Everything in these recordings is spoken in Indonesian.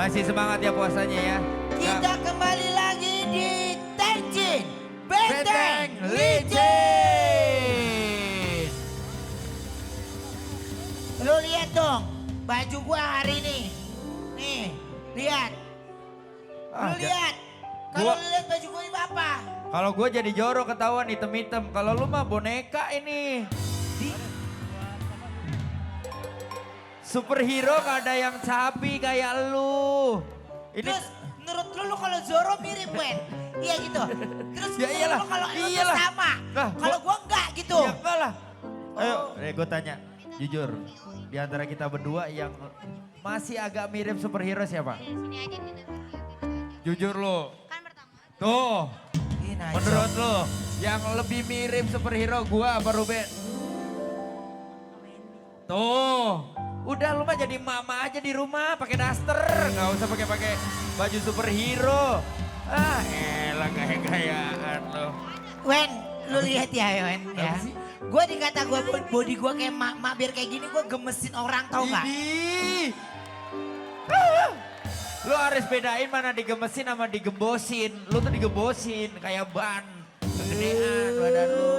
Masih semangat ya puasanya ya. Kita kembali lagi di Tenjin Benteng Licin. Lu lihat dong baju gua hari ini. Nih, lihat. Lu lihat. Kalau lu lihat baju gua ini apa? Kalau gue jadi jorok ketahuan hitam-hitam. Kalau lu mah boneka ini. Superhero gak ada yang cabi kayak lu. Ini Terus menurut lu kalau Zoro mirip Wen? Iya gitu. Terus Ya iyalah, lu kalau lu tuh iyalah. sama. Lah, Kalau gua enggak gitu. ya enggak lah. Ayo, gue tanya. Jujur, di antara kita berdua yang masih agak mirip superhero siapa? Jujur lu. Kan pertama. Tuh, Ih, nice. menurut lu yang lebih mirip superhero gua apa Ruben? Tuh, udah lu mah jadi mama aja di rumah pakai daster, nggak usah pakai baju superhero. Ah, elah gaya-gayaan lo. Wen, lu lihat ya Wen ya. Apa sih? Gue dikata gue body gue kayak mak biar kayak gini gue gemesin orang tau gak? Idih. Ah, lu harus bedain mana digemesin sama digembosin. Lu tuh digembosin kayak ban. Kegedean badan lu.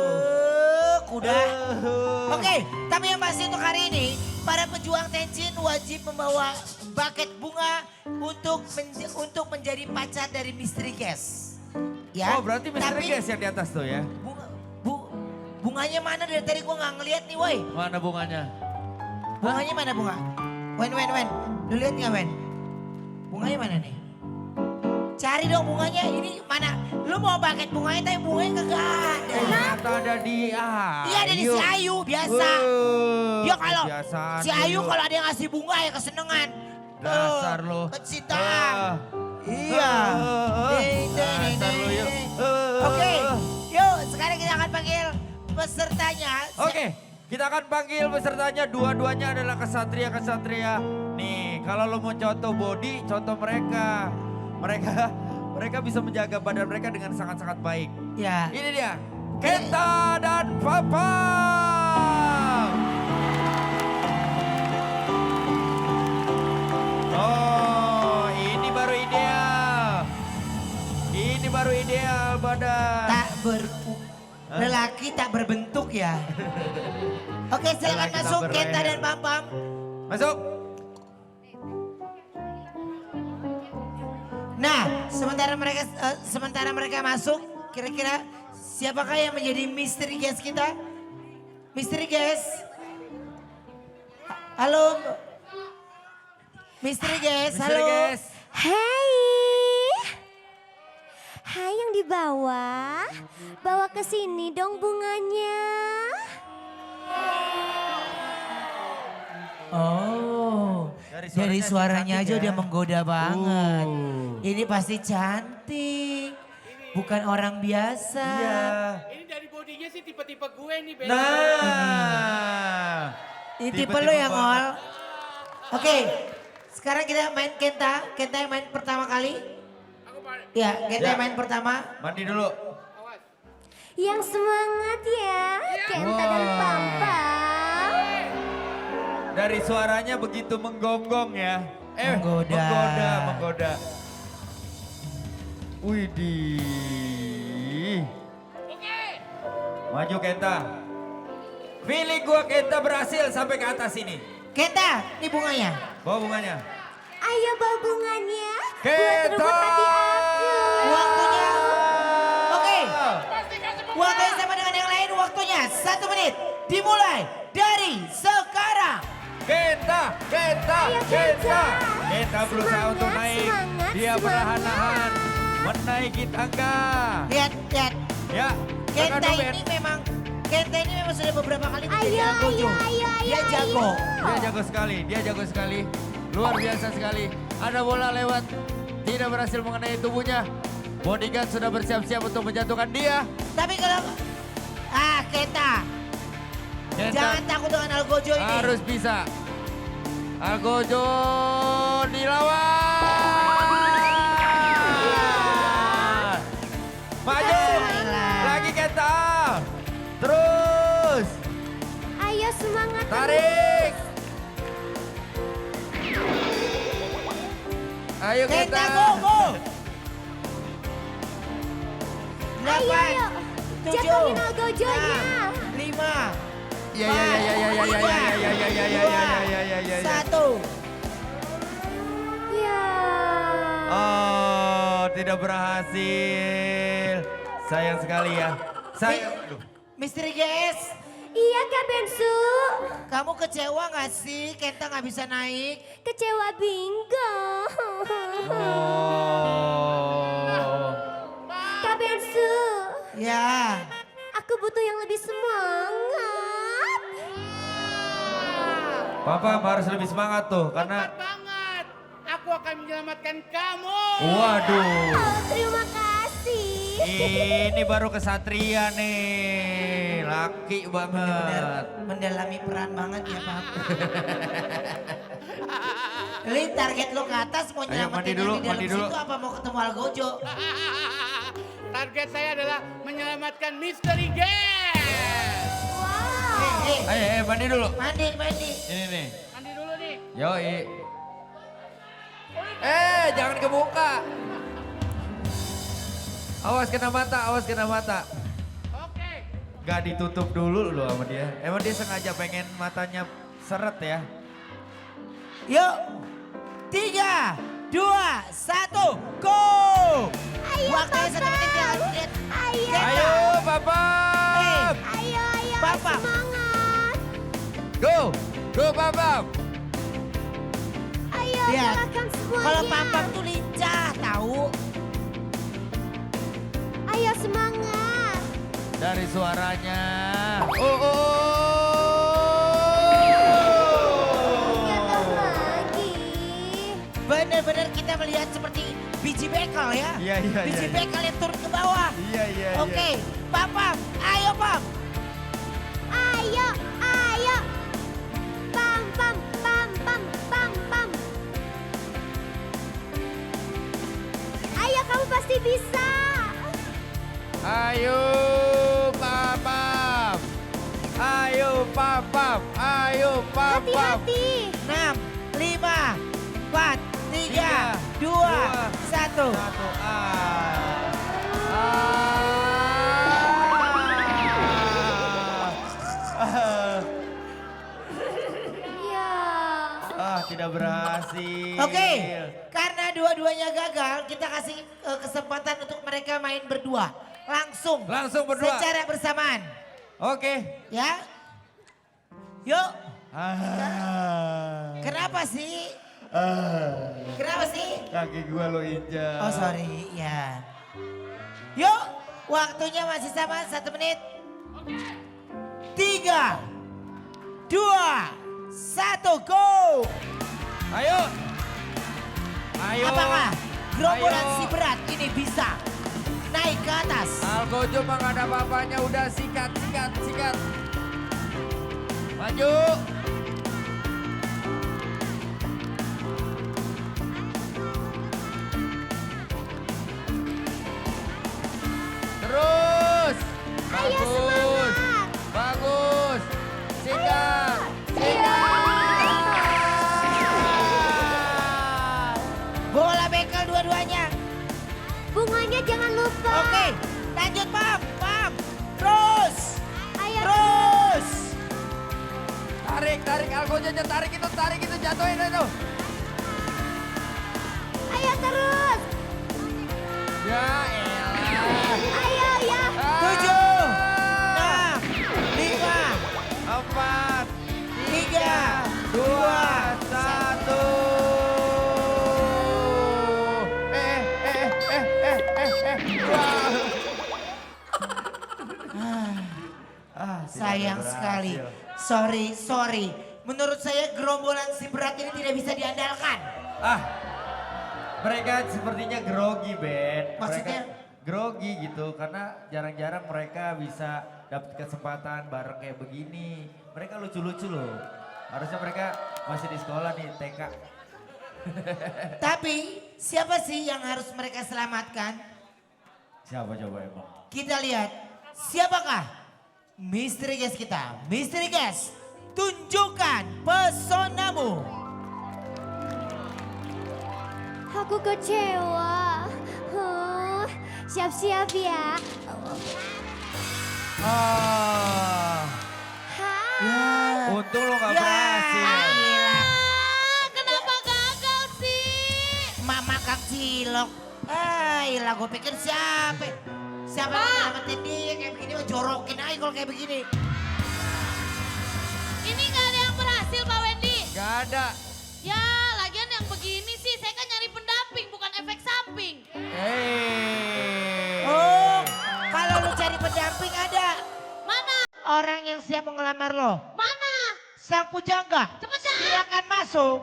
Kuda. Oke, tapi yang pasti untuk hari ini para pejuang Tenjin wajib membawa buket bunga untuk menjadi pacar dari Mystery Guest. Ya. Oh berarti Mr. Tapi Guest yang di atas tuh ya? Bunganya mana dari tadi gue nggak ngeliat nih woi. Mana bunganya? Bunganya mana bunga? Wen. Lu lihat nggak Wen? Bunganya mana nih? Cari dong bunganya, ini mana? Lu mau buket bunganya tapi bunganya kagak ada. Ternyata ada di Iya ada di si Ayu, biasa. Dia kalau kebiasaan si Ayu lu. kalau ada yang ngasih bunga ya kesenengan. Dasar lu. Kecintaan. Ah. Iya. Ding, ding, ding, Dasar lu, yuk. ding. Oke, yuk sekarang kita akan panggil pesertanya. Oke, kita akan panggil pesertanya. Dua-duanya adalah kesatria-kesatria. Nih, kalau lo mau contoh body, contoh mereka. Mereka bisa menjaga badan mereka dengan sangat-sangat baik. Ya. Ini dia, Kenta dan Papa. Oh, ini baru ideal. Ini baru ideal badan. Lelaki tak berbentuk ya. Oke, silakan Lelaki tak masuk berleher. Kenta dan Pam. Masuk. Nah, sementara mereka masuk, kira-kira siapakah yang menjadi mystery guest kita? Mystery guest. Halo. Mystery guest, Mystery halo. guest. Hai. Hai yang di bawah. Bawa ke sini dong bunganya. Oh, Dari dari suaranya suaranya aja cantik udah ya. menggoda banget. Ini pasti cantik, bukan orang biasa. Iya. Ini dari bodinya sih tipe-tipe gue nih, Ben. Nah. Ini tipe Tipe-tipe lo yang banget. ngol. Oke, sekarang kita main Kenta. Kenta yang main pertama kali. Aku pak, Ya, Kenta Ya. yang main pertama. Mandi dulu. awas. Yang semangat ya. Kenta dan Wah. Papa. Dari suaranya begitu menggonggong ya. Menggoda. Menggoda. Widih. Oke. Maju Kenta. Feeling gua Kenta berhasil sampai ke atas ini. Kenta, ini bunganya. Bawa bunganya. Ayo bawa bunganya. Buat Kenta. rebut hati aku. Waktunya. Oke, Pastikan semua. waktunya sama dengan yang lain. Waktunya 1 menit. Dimulai dari sekarang. Kenta. Ayo, Kenta. Kenta berusaha Semangat, untuk naik. semangat, Dia semangat. perlahan-lahan menaiki tangga. Lihat. Ya. Kenta tekan, Ben. ini memang sudah beberapa kali menjadi Ayo, Algojo. ayo, Dia jago. Dia jago sekali. Luar biasa sekali. Ada bola lewat. Tidak berhasil mengenai tubuhnya. Bodyguard sudah bersiap-siap untuk menjatuhkan dia. Tapi kalau Kenta, Kenta jangan takut dengan Algojo ini. harus bisa. Algojo dilawan. Maju. Lagi Kenta. Terus. Ayo semangat terus. Tarik. Ayo Kenta, Kenta. go. Ayo, 8, ayo. 7, Jatuhin Algojonya. 5, Ya ya ya ya ya ya ya ya ya ya ya ya ya. 1. Ya. Oh, tidak berhasil. Sayang sekali ya. Sayang. Aduh. Misteri GS, Iya Kak Bensu. kamu kecewa gak sih Kenta gak bisa naik? Kecewa bingo. Oh. Kak Bensu. Ya. Aku butuh yang lebih semangat. Papa harus lebih semangat tuh karena Tepat banget. Aku akan menyelamatkan kamu. waduh. Oh, terima kasih. Ini baru kesatria nih. Laki banget. Mendalami peran banget ya Pak. Li target lo ke atas mau Ayo, nyelamatin mandi yang dulu, di dalam mandi dulu. situ apa mau ketemu Algojo? Target saya adalah menyelamatkan Misteri Guest. Wow. Eh, Mandi dulu. mandi. Ini nih. Mandi dulu nih. Yoi. Jangan kebuka. Awas kena mata, awas kena mata. Oke. Gak ditutup dulu loh sama dia. Emang dia sengaja pengen matanya seret ya. Yuk, 3, 2, 1, go! Ayo, Waktunya 1 Papa. menit ya, lihat. Ayo. Kenta. Ayo Papa. Ayo, ayo. Papa. Semangat. Go, go Papa. Ayo, Lihat. gerakan semuanya. Kalau Papa tuh lincah tahu. Ayo semangat. Dari suaranya. Oh. Gagal lagi. Bener-bener kita melihat seperti biji bekel ya. Iya. Biji bekel yang turun ke bawah. Iya. Oke, Papa, ayo Pap. Ayo, ayo. Pam, pam, pam, pam, pam, pam. Ayo, kamu pasti bisa. Ayo Papa. Ayo Papa. Ayo Papa. Hati-hati. 6, 5, 4, 3, 2, 1. Ya. Tidak berhasil. Oke, karena dua-duanya gagal, kita kasih kesempatan untuk mereka main berdua. Langsung Berdua. secara bersamaan. Oke. Ya. Yuk, Ah. kenapa sih? Kenapa sih? Kaki gua lo injak. Oh sorry, ya. Yuk, waktunya masih sama 1 menit. 3, 2, 1, go! Ayo. Apakah gerombolan Ayo. si berat ini bisa naik ke atas? Algojo mah gak ada apa-apanya, udah sikat. Maju. Terus. Ayo, semangat. Bagus. Sikat. Bola bekel dua-duanya. Bunganya jangan lupa. Oke, lanjut Pam. Terus. Ayo. Terus. Tarik Algojo, tarik itu jatuhin itu. Ayo terus. Ya elah. Ayo ya. 7, 6, 5, 4, 3, 2, 1. sayang sekali. Sorry. Menurut saya gerombolan si berat ini tidak bisa diandalkan. Mereka sepertinya grogi, Ben. Maksudnya? Mereka grogi gitu karena jarang-jarang mereka bisa dapat kesempatan bareng kayak begini. Mereka lucu-lucu loh. Harusnya mereka masih di sekolah nih, TK. Tapi siapa sih yang harus mereka selamatkan? Siapa coba emang? Kita lihat siapakah misteri guys kita. Misteri guys, tunjukkan pesonamu. aku kecewa. Siap-siap ya. Untung lo gak berhasil. Kenapa gagal sih? Mama Kang Cilok. Ilah gue pikir siapa? Siapa yang nyelamatin dia kayak begini? Jorokin aja kalau kayak begini. Ini gak ada yang berhasil Pak Wendy. Gak ada. Ya lagian yang begini sih saya kan nyari pendamping bukan efek samping. Oh, kalau lu cari pendamping ada. Mana? Orang yang siap mengelamar lo. Mana? Sang pujangga. Cepetan. Silakan masuk.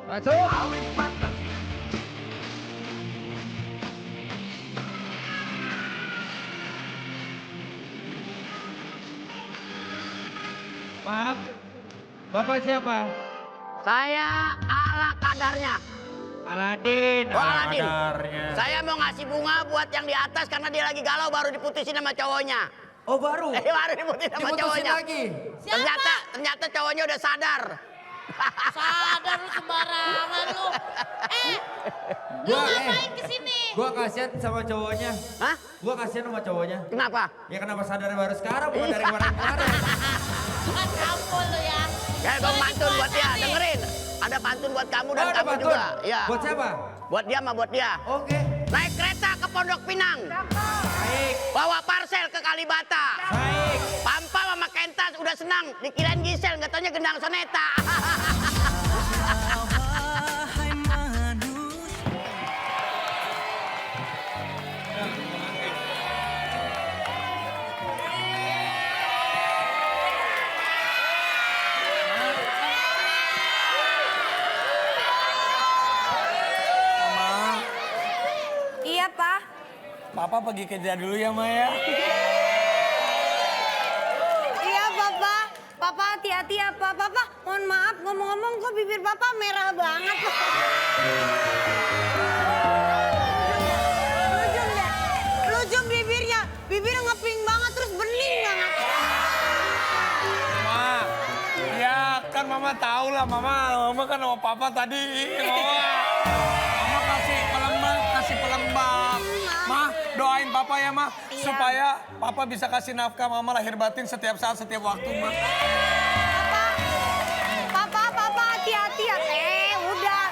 Maaf, Bapak siapa? Saya ala kadarnya. Aladin. Oh, Aladin. Kadarnya. Saya mau ngasih bunga buat yang di atas karena dia lagi galau baru diputusin sama cowoknya. Oh baru? Baru diputusin sama Diputusin cowoknya. lagi? Ternyata cowoknya udah sadar. Sadar lu sembarangan lu. Lu ngapain kesini? Gua kasihan sama cowoknya. Hah? Gua kasihan sama cowoknya. Kenapa? Ya kenapa sadar baru sekarang bukan dari kemarin-kemarin. Bukan kamu lu ya. Ya dong pantun buat dia, dengerin. Ada pantun buat kamu dan ada kamu pantun? juga. Ya. Buat siapa? Buat dia mah buat dia. Oke. Naik kereta ke Pondok Pinang. Baik. Bawa parcel ke Kalibata. Baik. Pampa sama Kentas udah senang. Dikirain Gisel, nggak taunya gendang soneta. Iya, Pak. Papa pergi kerja dulu ya, Maya. Iya, Papa. Papa hati-hati ya, Pak. Papa, mohon maaf ngomong-ngomong kok bibir Papa merah banget. Lujung deh. Lujung bibirnya. Bibirnya ngeping banget terus bening banget. Ma, ya kan Mama tahu lah, Mama kan sama Papa tadi. Mama kasih pelembab. Ma, doain Papa ya, Ma. Supaya Papa bisa kasih nafkah Mama lahir batin setiap saat, setiap waktu, Ma. Papa hati-hati ya, udah.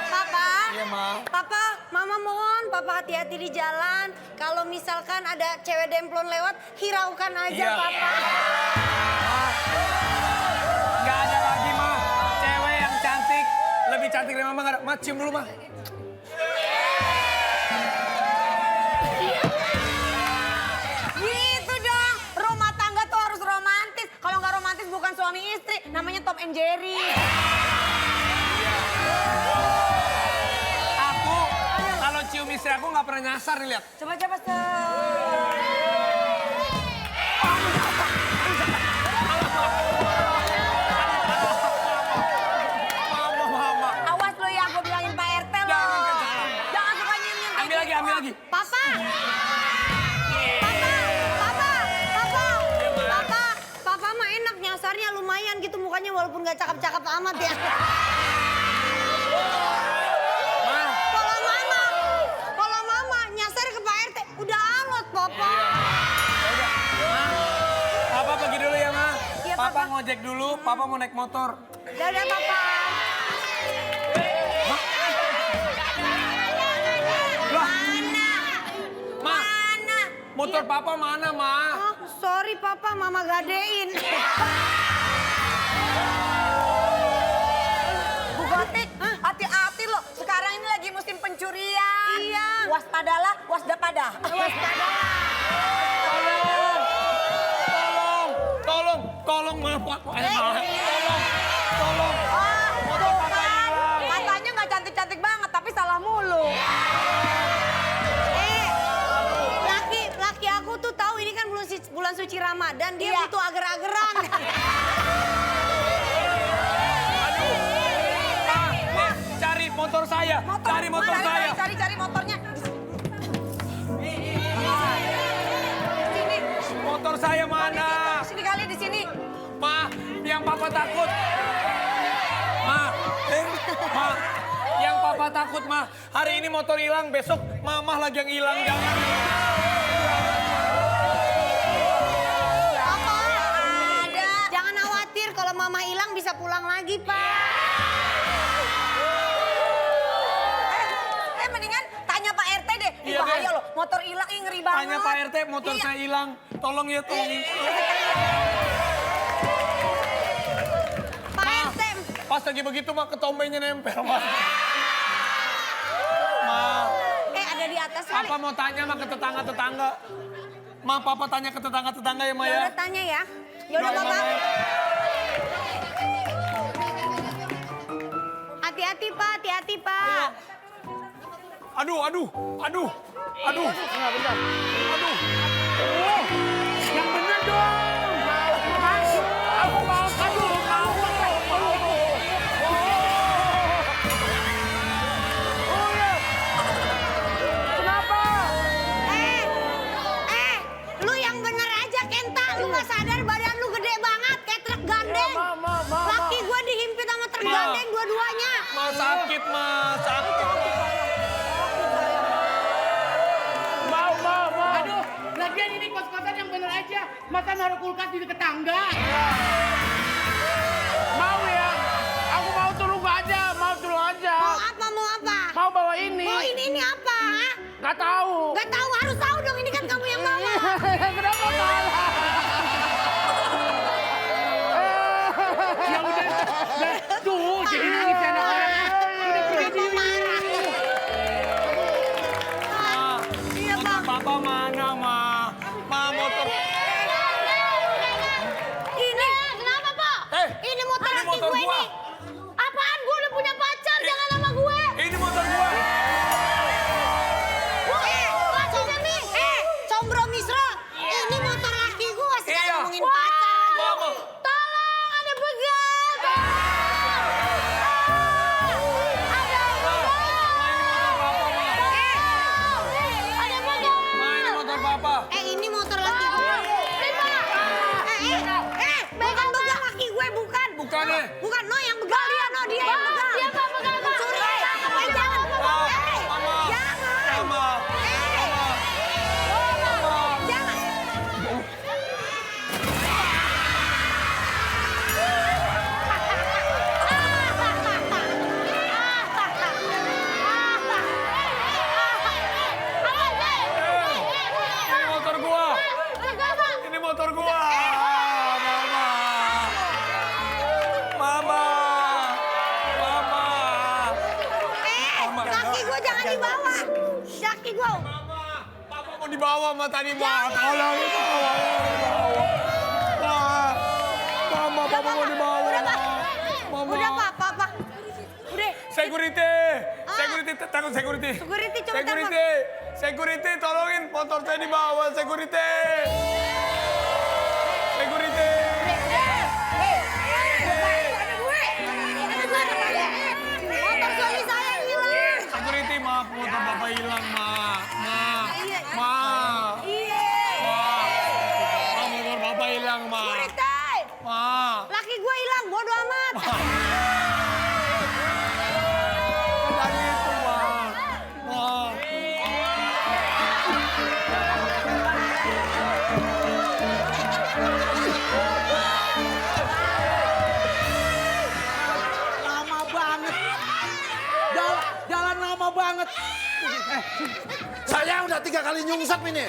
Papa. Iya, Ma. Papa, Mama mohon Papa hati-hati di jalan. Kalau misalkan ada cewek demplon lewat, hiraukan aja, Iya. Papa. Gak ada lagi, Ma. Cewek yang cantik, lebih cantik dari Mama. Nggak ada. Ma, cium dulu, Ma. Gitu dong, rumah tangga tuh harus romantis. Kalau nggak romantis bukan suami istri, namanya Tom and Jerry. Aku, kalau cium istri aku nggak pernah nyasar nih, lihat. Coba Mama. awas lo ya, gue bilangin Pak RT lo. Jangan kencang. Jangan suka nyium-nyium. Ambil lagi, ambil lagi. Papa. Papa mah enak nyasarnya lumayan gitu mukanya walaupun nggak cakep-cakep amat ya. Ma. Kalau mama nyasar ke Pak RT udah alot, Papa. Papa pergi dulu ya, Ma. Iya, Papa Papa. ngojek dulu, Papa mau naik motor. Dadah, Papa. Lah, Ma, Mana? motor Papa mana, Ma? Oh, sorry Papa, Mama gadein. Bu Gotik, hati-hati loh. Sekarang ini lagi musim pencurian. Iya. Waspadalah, waspada. Tolong, Ma. Tolong. Tuh kan, katanya nggak cantik-cantik banget, tapi salah mulu. Laki aku tuh tahu ini kan bulan suci Ramadan, dia Iya. butuh agar-agaran. Ma, cari motor saya. Cari motor saya. Cari motornya. Sini, Motor saya mana? Sini kali di sini. Ma, yang Papa takut. Ma, yang Papa usah takut, Ma. Hari ini motor hilang, besok Mama lagi yang hilang. Jangan. Papa, ada. Jangan khawatir kalau mama hilang bisa pulang lagi, Pak. Mendingan tanya Pak RT deh. Ih, Iya bahaya deh. loh, motor hilang ih ngeri banget. Tanya Pak RT, motor Iya. saya hilang. Tolong ya, tolong. Pak RT. Pas lagi begitu, Ma, ketombenya nempel, Ma. Ma, Ada di atas kali. Papa mau tanya, Ma, ke tetangga-tetangga. Ma, Papa tanya ke tetangga-tetangga ya, Ma, Ya ya. udah tanya ya. Ya udah, Doain Papa. Mama ya. Hati-hati, Pak. Hati-hati, Pak. Aduh. Aduh. Yang bener dong. Aku mau. Kenapa? Lu yang bener aja, Kenta. Lu gak sadar badan lu gede banget kayak truk gandeng. Laki gue dihimpit sama truk Ma. gandeng dua-duanya. Ma, sakit, Ma. Sakit. Mau. Aduh, lagian ini kos-kosan yang bener aja. Masa naruh kulkas di deket tangga? Mau ya? Aku mau tolong aja, Mau apa, mau apa? Mau bawa ini. Mau ini apa? Ha? Gak tahu. Gak tahu, harus tahu dong. Ini kan kamu yang bawa. Kenapa kalah? Ya udah. Tuh, jadi nangis ya anak-anak. Udah pergi Papa marah. Iya, Motor Bang. Papa mana, Ma? Ma, motor. Ini. Kenapa, Pak? Ini motor Ini laki motor gue gua. nih. Apaan? Gue udah punya pacar, jangan sama gue. Ini motor gua. Lakinya nih. Combro Misro. Ini motor laki gue. Sekarang Iya. ngomongin pacar lagi. Mama. Tolong, ada begal. Ada begal. Ma, ini motor Papa. Ini motor laki gue. Bukan begal laki gue, bukan. Bukan, eh. Bukan, no yang begal dia, no dia yang begal. Siapa begal, Pak? Mencuri. Jangan. Mama. Jangan. Mama. Jangan. Ini motor gua. Ini motor gua. Mama. Mama. Mama. Kaki gue jangan dibawa. Kaki gue. Mama. Papa mau dibawa, Ma, tadi, Ma. Tolong dibawa. Mama, Papa mau dibawa. Udah, Pak. Mama. Udah, Pak. Udah. Security. Takut security. Security, coba Security, tolongin motor saya dibawa, security. Security. Motor suami saya hilang. Security, maaf motor Bapak hilang, Ma. Ma. Motor Bapak hilang, Ma. Security. Ma. Laki gue hilang, bodo amat. Tadi itu, Ma. Ma. Lama banget. Jalan lama banget. Saya udah 3 kali nyungsep ini.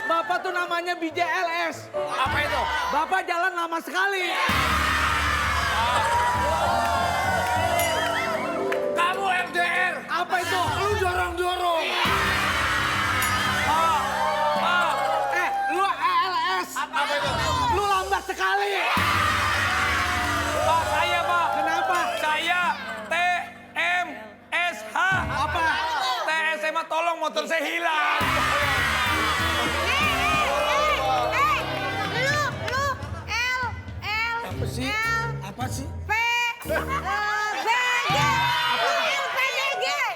Bapak tuh namanya BJLS. Apa itu? Bapak jalan lama sekali. Kamu LDR. Apa itu? Lu dorong-dorong. Lu ALS. Apa itu? Lu lambat sekali. Pak, saya, Pak. Kenapa? Saya TMSH. Apa? TSM, tolong motor saya hilang. Apa sih? Apa sih?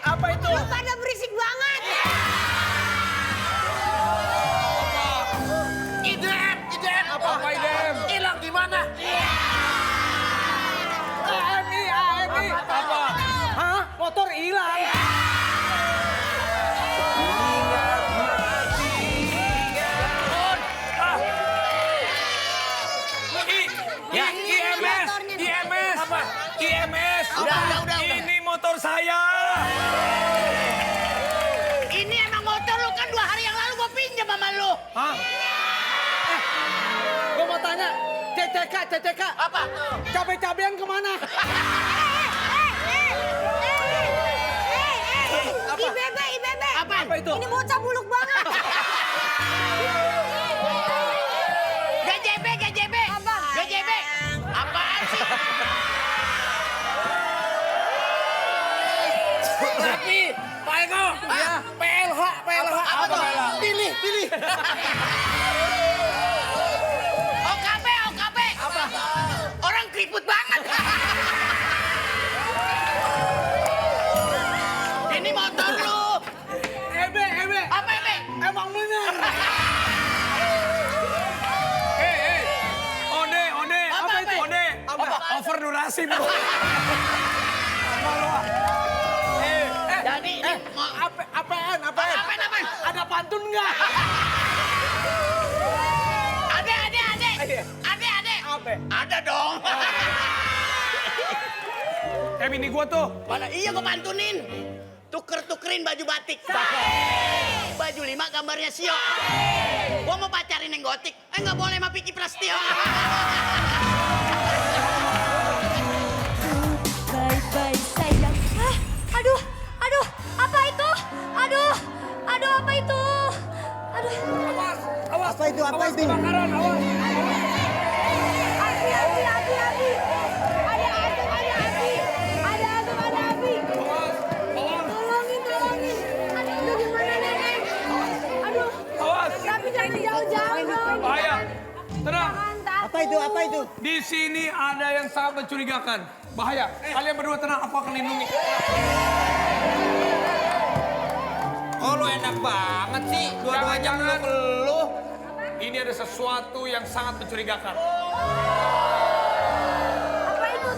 Apa itu? Lu pada berisik banget. IDM. Apa IDM? Hilang di mana? CCK. Apa? Cabe-cabean kemana? IBB. Apa itu? Ini bocah buluk banget. GJB. GJB. Apaan sih? Tapi, Pak Eko. Ya. PLH. Apa tuh? Pilih. OKB. Apa? Orang keriput banget. Ini motor lu. Ebe. Apa ini? Emang bener. Ode. Apa itu? Ode. Over durasi, bro. Jadi ini Apaan? Apaan? Ada pantun nggak? Ade. Apa? Ada dong. Bini gua tuh. Mana iya gua pantunin. Tukerin baju batik. Baju 5 gambarnya Sio. Gua mau pacarin yang gotik. Nggak boleh sama Piki Prastio. Bye-bye sayang. Aduh, apa itu? Aduh, apa itu? Aduh. Awas. Apa itu? Kebakaran, awas. Abi. Ada api. Tolongin. Aduh, gimana nenek? Aduh. Awas. Tapi jangan jauh-jauh dong. Bahaya. Tenang. Apa itu? Di sini ada yang sangat mencurigakan. Bahaya. Kalian berdua tenang, aku akan lindungi. Oh lu enak banget sih. Dua-duanya Jangan. lu. Ini ada sesuatu yang sangat mencurigakan. Apa itu?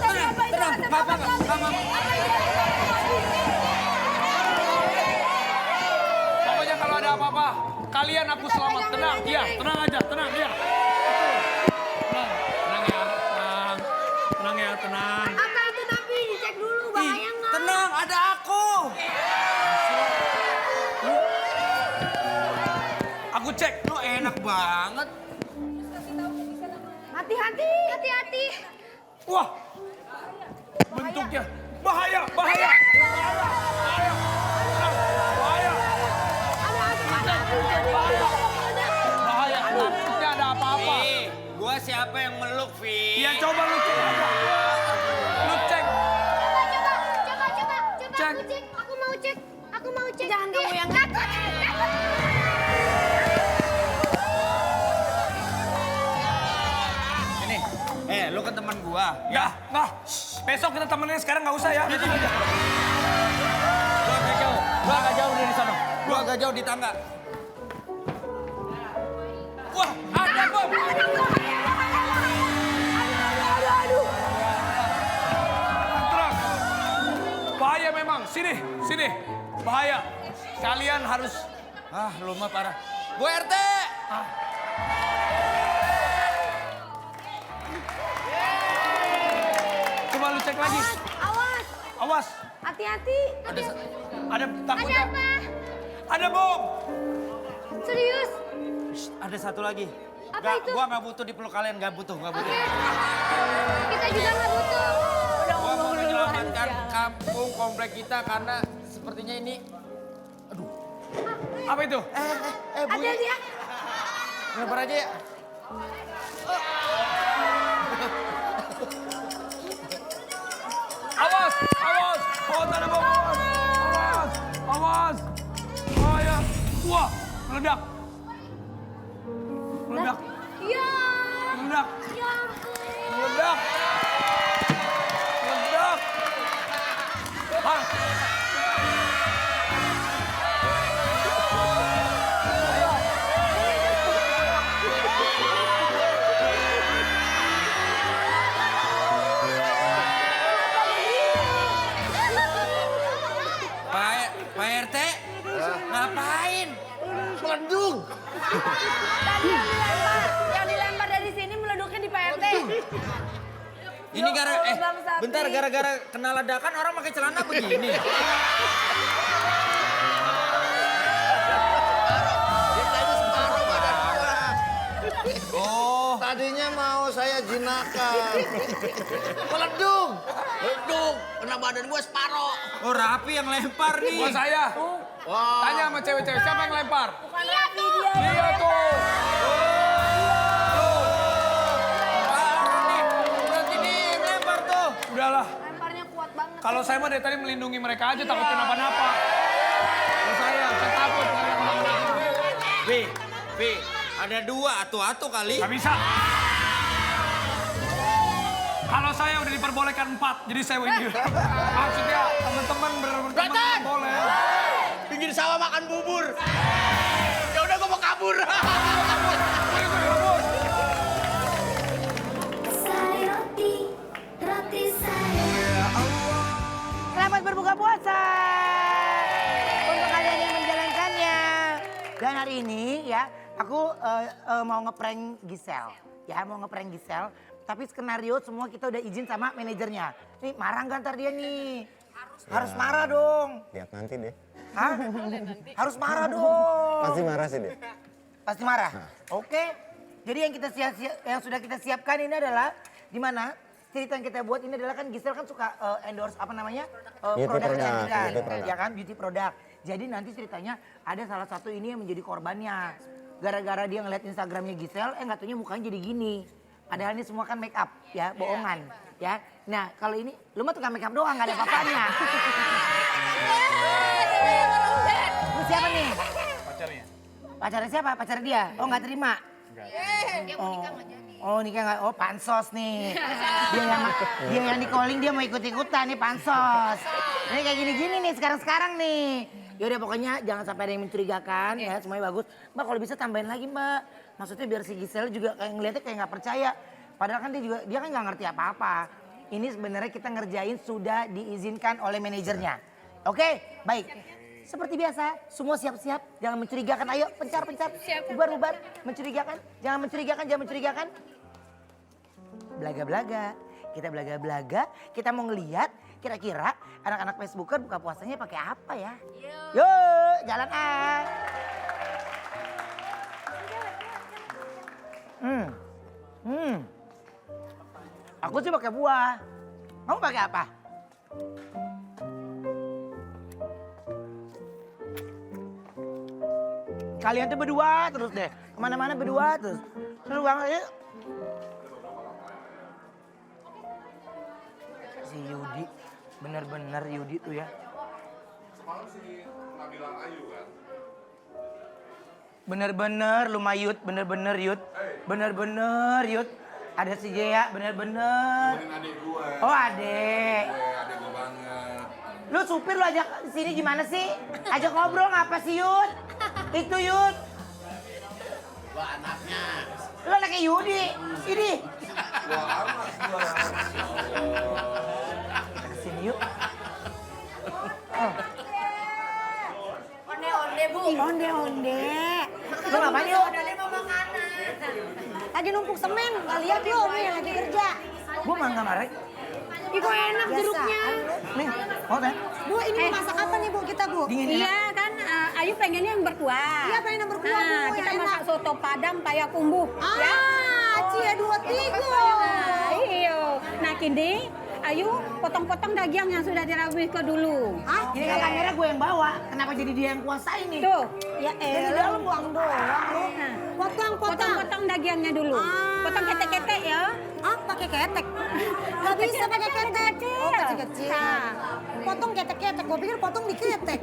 Pokoknya kalau ada apa-apa, kalian aku selamat. Tenang, iya, tenang aja, tenang, iya. Tenang ya, tenang. Apa itu tapi dicek dulu bahaya nggak? Tenang, ada aku. Aku cek. Lu enak banget. Hati-hati. Wah, bentuknya bahaya. Bahaya. Bentuknya ada apa-apa. Gua siapa yang meluk, Vi? Iya, coba lu cek aja. Lu cek. Coba. Cek. Aku mau cek. Jangan kamu yang ngatur. Ini, lu kan teman gua. Ya, nah, besok kita temenin, sekarang nggak usah ya. Gua agak jauh dari sana. Gua agak jauh di tangga. Wah, ada bom. Tenang. Bahaya memang. Sini. Bahaya. Kalian harus... Lu mah parah. Gua RT. Coba lu cek lagi. Awas. Hati-hati. Ada takutnya. Ada apa? Ada bom. Serius? Ada satu lagi. Apa itu? Gua nggak butuh dipeluk kalian, nggak butuh. Kita juga nggak butuh. Gua mau menyelamatkan kampung komplek kita karena sepertinya ini. Apa itu? Ada dia. Ngebar aja ya. Awas. Oh, ada bom. Awas. Bahaya. Wah, meledak. Ya. Meledak. Ya ampun. Meledak. Hah? Pak RT, ngapain? Meledung. Tadi yang dilempar dari sini meleduknya di Pak RT. Ini Bang Sapi. bentar gara-gara kena ledakan orang pakai celana begini. Dia tadi separuh badan gua. Oh, Tadinya mau saya jinakan. Meledung. Ledung. Kena badan gue separoh. Oh Rapi yang lempar nih. Buat saya. Wah. Tanya sama cewek-cewek, siapa yang lempar? Iya tuh. Iya tuh. Berarti nih yang lempar tuh. Udahlah. Lemparnya kuat banget. Kalau saya mah dari tadi melindungi mereka aja, takut kenapa-napa. Kalau saya takut. Vi, ada 2 atu-atu kali. Gak bisa. Kalau saya udah diperbolehkan 4, jadi saya ini. Maksudnya teman-teman berteman boleh. Pinggir sawah makan bubur. Ya udah gue mau kabur. Selamat berbuka puasa untuk kalian yang menjalankannya. Dan hari ini ya, aku mau ngeprank Gisel. Ya, mau ngeprank Gisel. Tapi skenario semua kita udah izin sama manajernya. Nih, marah nggak ntar dia nih? Harus marah dong. Lihat nanti deh. Hah? Harus marah dong. Pasti marah sih deh. Pasti marah. Oke. Jadi yang sudah kita siapkan ini adalah di mana cerita yang kita buat ini adalah kan Gisel kan suka endorse apa namanya produk kecantikan, ya kan beauty product. Jadi nanti ceritanya ada salah satu ini yang menjadi korbannya. Gara-gara dia ngeliat Instagramnya Gisel, nggak taunya mukanya jadi gini. Padahal ini semua kan make up ya, bohongan ya. Nah kalau ini lu mah tukang make up doang, nggak ada apa-apanya. Lu siapa nih? Pacarnya. Pacarnya siapa? Pacar dia? Oh nggak terima? Oh nikah nggak? Oh pansos nih. Dia yang di calling dia mau ikut-ikutan nih pansos. Ini kayak gini-gini nih sekarang nih. Yaudah pokoknya jangan sampai ada yang mencurigakan ya, semuanya bagus. Mbak kalau bisa tambahin lagi Mbak. Maksudnya biar si Gisel juga kayak ngeliatnya kayak nggak percaya. Padahal kan dia kan nggak ngerti apa-apa. Ini sebenarnya kita ngerjain sudah diizinkan oleh manajernya. Oke, baik. Seperti biasa, semua siap-siap, jangan mencurigakan. Ayo, pencar. Bubar. Mencurigakan, jangan mencurigakan. Belaga-belaga. Kita belaga-belaga, kita mau ngeliat kira-kira anak-anak Facebooker buka puasanya pakai apa ya? Yuk, jalan ah. Aku sih pakai buah. Kamu pakai apa? Kalian tuh berdua terus deh. Kemana-mana berdua terus. Seru banget ya. Si Yudi, bener-bener Yudi tuh ya. Semalam si Nabila Ayu kan? Bener-bener Lumayut, bener-bener Yud. Bener-bener Yud. Ada si Jaya, bener-bener. Adik gue. Oh adek. Adik gue banget. Lu supir lu ajak sini gimana sih? Ajak ngobrol ngapa sih Yud? Itu Yud. Wah anaknya. Lu anaknya Yudi. Ini. Wah anak gue. Sini yuk. Onde-onde, Bu. Onde-onde. Lu ngapain yuk? Lagi numpuk semen, nggak lihat lu nih yang lagi kerja. Gua mangga marah. Ih, kok enak jeruknya. Nih, mau teh? Bu, ini mau masak apa nih, Bu, kita, Bu? Dingin Iya kan, Ayu pengennya yang berkuah. Iya, pengen yang berkuah, Bu, yang Kita enak. masak soto Padang payakumbuh. Ya. Cia 23. Iya. Nah kini Ayu potong-potong daging yang sudah direbus dulu. Ini kan kamera gue yang bawa. Kenapa jadi dia yang kuasain nih? Tuh. Ya Dari elah, dalam buang doang lu. Nah, potong. potong-potong dagingnya dulu. Potong ketek-ketek ya. Ah, pakai ketek. Gak bisa pakai ketek. Oh, kecil-kecil. Nah. Potong ketek-ketek, gue pikir potong di ketek.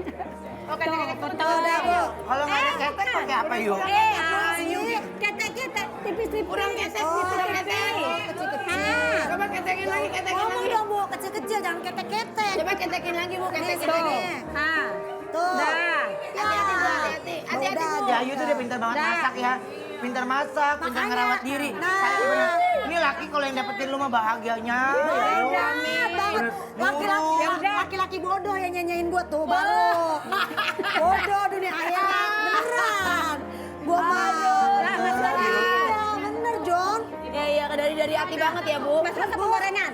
Oke, potong. Udah, Bu. Kalau nggak ada ketek pakai apa yuk? Ayu. Ketek-ketek tipis-tipis. Kurang ketek, Oh, tipis-tipis. kecil-kecil. Coba ketekin lagi, Ngomong dong, Bu, kecil-kecil, jangan ketek-ketek. Coba ketekin lagi, Bu, ketekin Tuh. lagi. Nah. Tuh. Dah. Hati-hati, Bu, hati-hati. Hati-hati, Bu. Ya Ayu tuh dia pintar banget Dah. masak ya. Pintar masak, pintar Makanya. ngerawat diri. Nah. Saya bener. Ini laki kalau yang dapetin lu mah bahagianya. Banget banget. Laki-laki bodoh yang nyanyain gua tuh baru. Bodoh dunia akhirat. Beneran. Gua mah. Iya, bener, John. Iya, dari hati banget ya, Bu. Masuk penggorengan.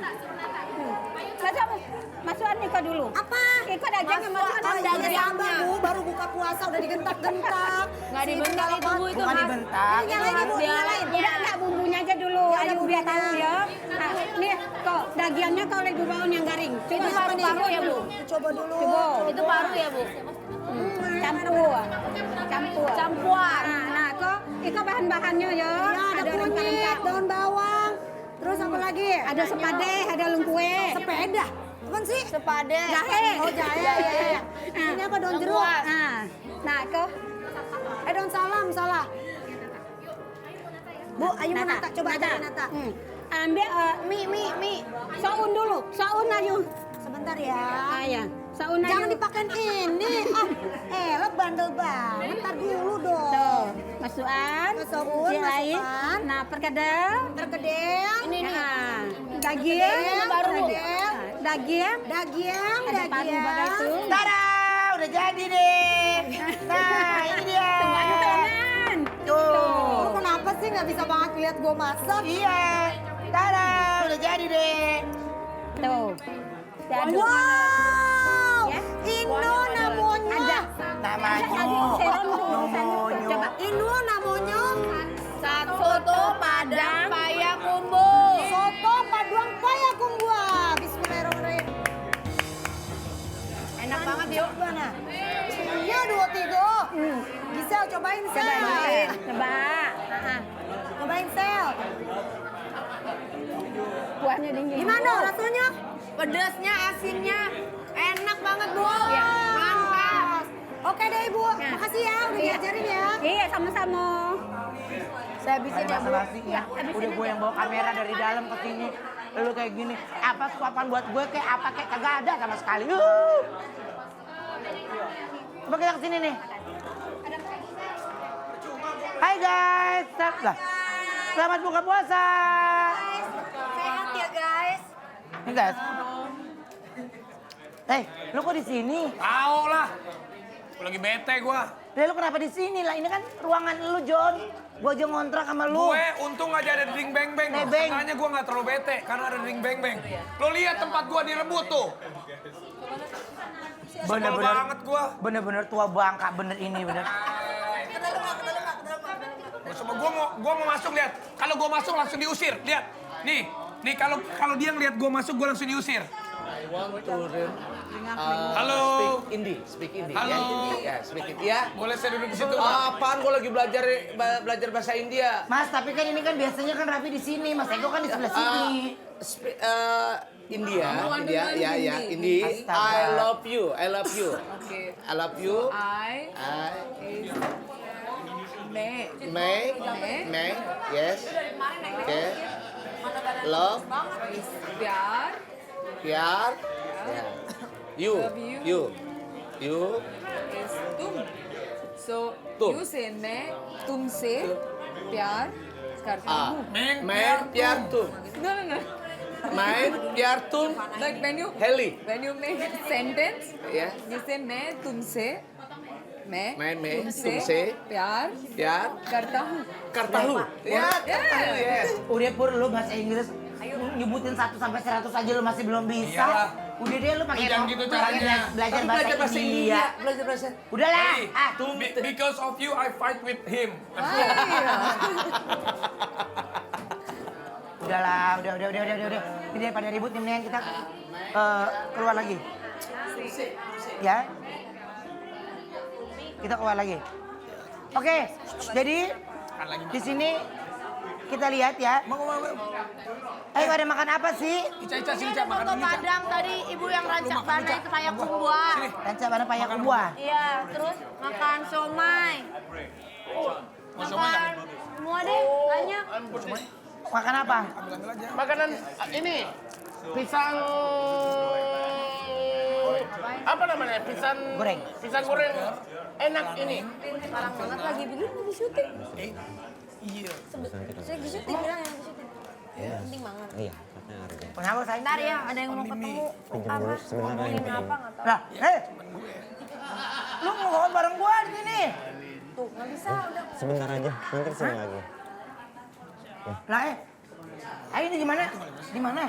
Masukan Niko dulu. Apa? Niko dagingnya masukan Dagingnya, Bu, baru buka puasa udah digentak-gentak. Nggak dibentak itu, Bu, itu Bukan Mas. dibentak. Nyalain, Bu, nyalain. Udah, enggak bumbunya aja dulu. Ayu biar tahu ya. Nah, nih kok dagingnya kalau lagi bawang yang garing. Coba paru ya Bu. Coba dulu. Coba. Itu paru ya, Bu? Campur. Nah, kok itu bahan-bahannya ya. Ya, ada kunyit, daun bawang. Terus apa lagi? Ada sepade, ada lengkue. Sepeda. Apaan sih? Sepade. Jahe. Oh, jahe. Ini apa daun jeruk? Nah, kok Daun salam, salah. Bu, Ayu mau nata, coba aja nata. Ambil mie. Saun dulu, saun Ayu. Sebentar ya. Ya. Saun Ayu. Jangan dipakein ini. Lo bandel banget. Ntar dulu dong. Tuh, masukan. Saun, Lain. masukkan. Nah, perkedel. Terkedel. Ini daging. Daging. Daging. Paru bagai itu. Tada, udah jadi deh. Nah, ini dia. Semuanya tangan. Lu kenapa sih nggak bisa banget lihat gue masak? Iya. Tada, udah jadi deh. Tuh. Diaduk. Wow, Ya. Indo namanya. Namanya. Coba. Indo namanya. Soto Padang Payakumbuh. Soto paduan payakumbuh. Bismillahirrahmanirrahim. Enak banget yuk. Mana? Iya 2, 3. Gisel cobain Sel. Coba. Cobain Sel. Kuahnya dingin. Gimana rasanya? Pedasnya, asinnya, enak banget Bu. Ya. Mantap. Oke deh Ibu, makasih ya udah diajarin ya. Iya, sama-sama. Saya habisin ya Bu. Ya, udah gue yang bawa kamera dari dalam ke sini. Lu kayak gini, apa suapan buat gue kayak apa kayak kagak ada sama sekali. Coba kita kesini nih. Hai guys, selamat buka puasa. Sehat ya guys. Nih guys. Lu kok di sini? Tahu lah. Gua lagi bete gua. Lu kenapa di sini lah? Ini kan ruangan lu, John. Gua aja ngontrak sama lu. Gue untung aja ada dring beng beng. Nebeng. Makanya gua nggak terlalu bete karena ada dring beng beng. Lo lihat tempat gua direbut tuh. Sebel banget gua. Bener-bener tua bangka bener ini bener. Coba gua mau masuk lihat. Kalau gua masuk langsung diusir. Lihat. Nih kalau dia ngeliat gua masuk gua langsung diusir. I want to learn Halo. speak Hindi. Halo. Ya, speak Hindi ya. Boleh saya duduk di situ, Pak? Apaan gua lagi belajar bahasa India. Mas, tapi kan ini kan biasanya kan Raffi di sini, Mas Eko kan di sebelah sini. India, ya, Indi. Astaga. I love you. Oke. I love you. May, yes. Okay. Love. Pyar. Yeah. You. is तुम. So तुम. you say मैं तुमसे प्यार करता हूँ. मैं प्यार तुम. No. मैं प्यार तुम. Like when you make a sentence, Yeah. you say मैं तुमसे मैं तुमसे प्यार करता हूँ. Ya, yes. Udah Pur, lu bahasa Inggris nyebutin 1 sampai 100 aja lu masih belum bisa. Iyalah. Udah deh lu pakai Jangan gitu caranya. belajar Tapi bahasa India. Belajar bahasa. Udahlah. Because of you I fight with him. Udahlah, udah. Ini daripada ribut nih, mendingan kita keluar lagi. Ya. Kita keluar lagi. Oke, jadi di sini kita lihat ya. Ayo pada makan apa sih? Ica, sini Ica, makan Soto ini Ica. Padang tadi ibu yang rancak bana itu Payakumbuh. Ranca mana Payakumbuh? Iya, terus makan somai. Makan semua deh, banyak. Makan apa? Makanan ini pisang apa namanya? Pisang Goreng. Pisang goreng enak ini. Parang banget lagi begini lagi syuting. Saya lagi syuting bilang yang lagi syuting. Penting banget. Iya, katanya harga. Kenapa saya? Bentar ya, ada yang mau ketemu. Pinjam dulu sebentar Ngomongin lagi. apa nggak tahu. Lah, lu ngobrol bareng gua di sini. Tuh, nggak bisa udah. Sebentar aja, nanti kesini lagi. Lah, ayo ini gimana? Di mana?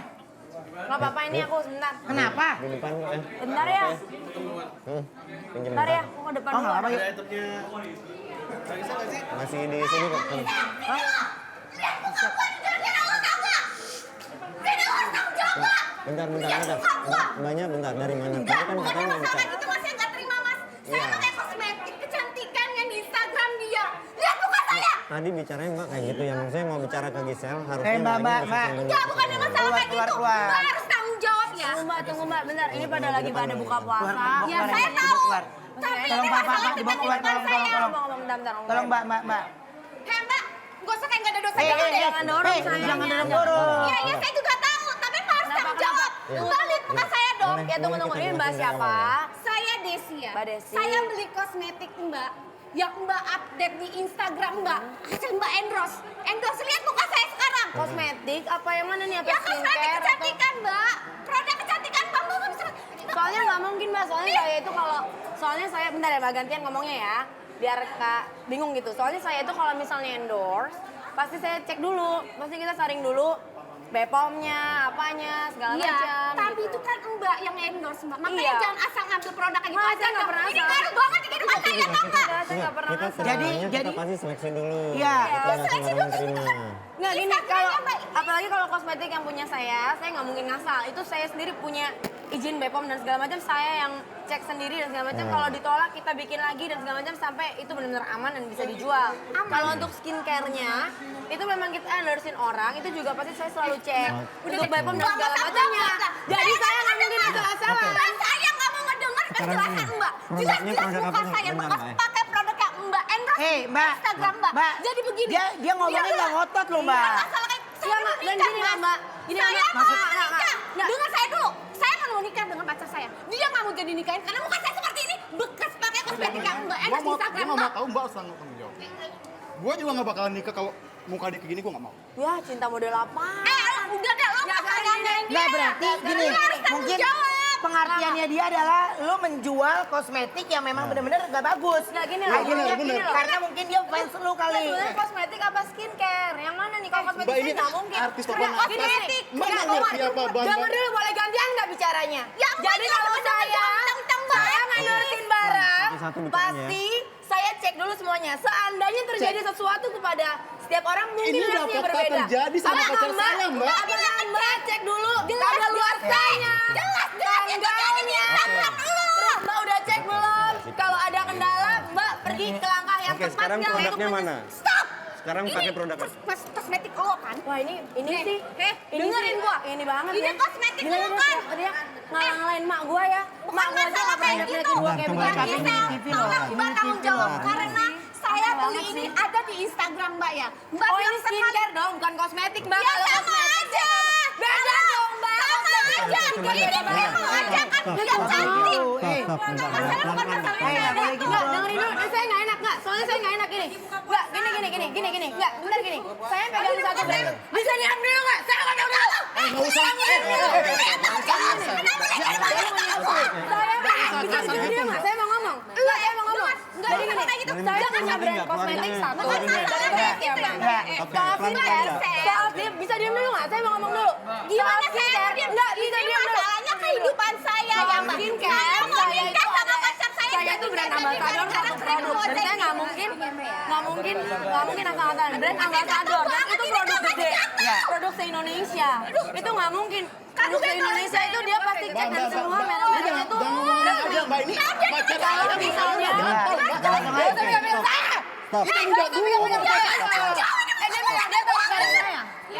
Nggak apa-apa ini aku sebentar. Kenapa? Di depan kok kan? Bentar ya, Pinjam bentar ya. bentar. Aku ke depan Oh, dulu. nggak apa yuk. Masih di sini kok. Bentar, Ya, bentar. buka gua. Mbaknya bentar, dari mana? Enggak, Tadi kan bukannya katanya mau masalah bicara. gitu mas, saya nggak terima mas. Saya Iya. pakai kosmetik kecantikan yang di Instagram dia. Lihat muka saya. Tadi bicaranya Mbak kayak gitu ya, maksudnya mau bicara ke Gisel harusnya Mbak, Mbaknya Mbak. bisa sambil Enggak, bukannya masalah kayak Keluar, gitu. keluar. Mbak harus tanggung jawab ya. Tunggu mbak, bentar. Ini pada lagi pada buka puasa. Ya saya tahu. Keluar. Tapi Tolong, ini Pak, masalah Pak, dibawa keluar, tiba-tiba tolong, saya. tolong. Bentar. Tolong Mbak. Hei mbak, gak usah kayak gak ada dosa Eh, jangan deh. jangan dorong, sayang. jangan dorong. Iya, iya saya juga tahu. Tapi mbak harus tanggung jawab. Mbak lihat muka saya dong. Boleh, Ya tunggu. boleh Ini kita mbak jelasin siapa? dari awal Saya Desi ya. Mbak Desi. Saya beli kosmetik mbak. Yang mbak update di Instagram mbak. Hasil mbak endorse. Endorse, lihat muka saya sekarang. Kosmetik apa yang mana nih? Apa Ya kosmetik skincare? Atau... kecantikan mbak. Produk kecantikan mbak nggak bisa. Soalnya nggak mungkin mbak, soalnya saya bentar ya mbak, gantian ngomongnya ya, biar kak bingung gitu. Soalnya saya itu kalau misalnya endorse, pasti saya cek dulu, pasti kita saring dulu BPOM-nya, apanya, segala Iya, macam. tapi itu kan mbak yang endorse mbak. Makanya Iya. jangan asal ngambil produk kayak gitu Mas, aja. saya nggak pernah Ini asal. baru banget di kehidupan saya tau nggak? Enggak, saya nggak pernah Kita ngasal. sebenarnya Jadi- kita pasti seleksi dulu. Iya. Kita nggak sembarangan terima. Nggak gini, Instagramnya, kalau Mbak. apalagi kalau kosmetik yang punya saya nggak mungkin ngasal. Itu saya sendiri punya izin BPOM dan segala macam, saya yang cek sendiri dan segala macam. Kalau ditolak kita bikin lagi dan segala macam sampai itu benar-benar aman dan bisa dijual. Kalau untuk skincare-nya itu memang kita endorsein orang, itu juga pasti saya selalu cek untuk BPOM dan segala macamnya. Jadi saya nggak mungkin asal-asalan. Mbak, saya nggak mau ngedengar penjelasan mbak. Jelas-jelas produk muka apa? saya Bentar, mbak. Mbak. Pakai produk yang mbak endorse Hei, di Mbak. Instagram mbak. Mbak. Jadi begini. Dia ngomongnya nggak ngotot loh, Mbak. Bukan masalah kayak Iya, saya Mbak. mau Dan nikah, gini lah, Mbak. Gini, Saya Mbak. mau Maksud- nikah. Nggak. Dengar saya dulu. Saya mau nikah dengan pacar saya. Dia nggak mau jadi nikahin karena muka saya seperti ini. Bekas pakai kosmetik yang mbak endorse di Instagram mbak. tahu Mbak asal nggak kamu jawab. Gue juga nggak bakalan nikah kalau muka dia kayak gini, gue nggak mau. Ya cinta model apa? Udah deh lo nggak usah nyanyiin dia. Nggak berarti gini, Lu harus tanggung mungkin jawab. pengertiannya dia adalah lo menjual kosmetik yang memang benar-benar nggak bagus. Nggak gini Nah, loh, gini loh. Karena mungkin dia fans lu kali. Sebenarnya kosmetik apa skincare? Yang mana nih? Kalau kosmetik Mbak, ini sih nggak mungkin. artis toko Nggak, mana? gini, gini. Mbak nggak Nggak, ngerti apa bahan- Dengar dulu, boleh gantian nggak bicaranya? Ya, Mbak, Jadi jangan kalau saya ngendorsein barang, Satu-satu bicaranya. pasti saya cek dulu semuanya. Seandainya terjadi sesuatu kepada setiap orang, mungkin Ini udah reaksinya fakta berbeda. terjadi sama Apakah pacar Mbak- saya, Mbak. Apakah Mbak cek dulu Jelas, kadar luarsanya, jelas itu jadi di Instagram lu. Terus Mbak udah cek belum? Kalau ada kendala, Mbak pergi ke langkah yang Oke, tepat. sekarang nggak produknya untuk mana? Stop. Sekarang pakai produk apa? Kosmetik lo kan? Wah ini Nih, sih, dengerin gua. ini banget Ini ya. kosmetik Gila, lu dia- kan? Dia ngalah-ngalahin mak gua ya. Bukan Mak gua aja masalah nggak pernah kayak lihat-lihat gitu. gua kayak Coba, begini. coba. Mbak Gisel, TV tolong loh. Mbak tanggung jawab. Karena saya Aneh beli banget ini sih. ada di Instagram Mbak ya. Mbak Oh bilang ini skincare dong, bukan kosmetik Mbak. Ya Kalau sama kosmetik- aja. Beda dong Mbak. Sama aja. Ini memang aja kan dia cantik. Stop, bentar. Masalah bukan masalah Eh, nggak boleh gitu Enggak, dong. dengerin dulu. Saya nggak enak nggak? Soalnya saya nggak enak gini. Enggak, gini. Enggak, bentar gini. Saya pegang satu brand. Bisa diam dulu nggak? Saya nggak tahu dulu. Nggak usah. Saya bisa diam nggak? Saya mau ngomong. Enggak, saya mau ngomong. Enggak, Jadi gini. kayak gitu. Saya punya brand kosmetik satu. Bukan masalah kayak gitu ya Mbak. Soal skincare, soal diam, bisa diam dulu nggak? Saya mau ngomong dulu. Gimana Soal saya skincare, diam? enggak bisa Ini diam dulu. masalahnya kehidupan saya Soal ya Mbak. skincare, Saya mau saya nikah itu sama ada- pacar saya. saya itu brand ambassador satu produk dan saya nggak mungkin asal-asalan brand ambassador dan itu produk gede, produk se-Indonesia itu nggak mungkin. Produk se-Indonesia itu dia pasti cek dan semua merek-merek itu. Ngomong aja Mbak, ini pacar saya. Kalau misalnya, Stop. dia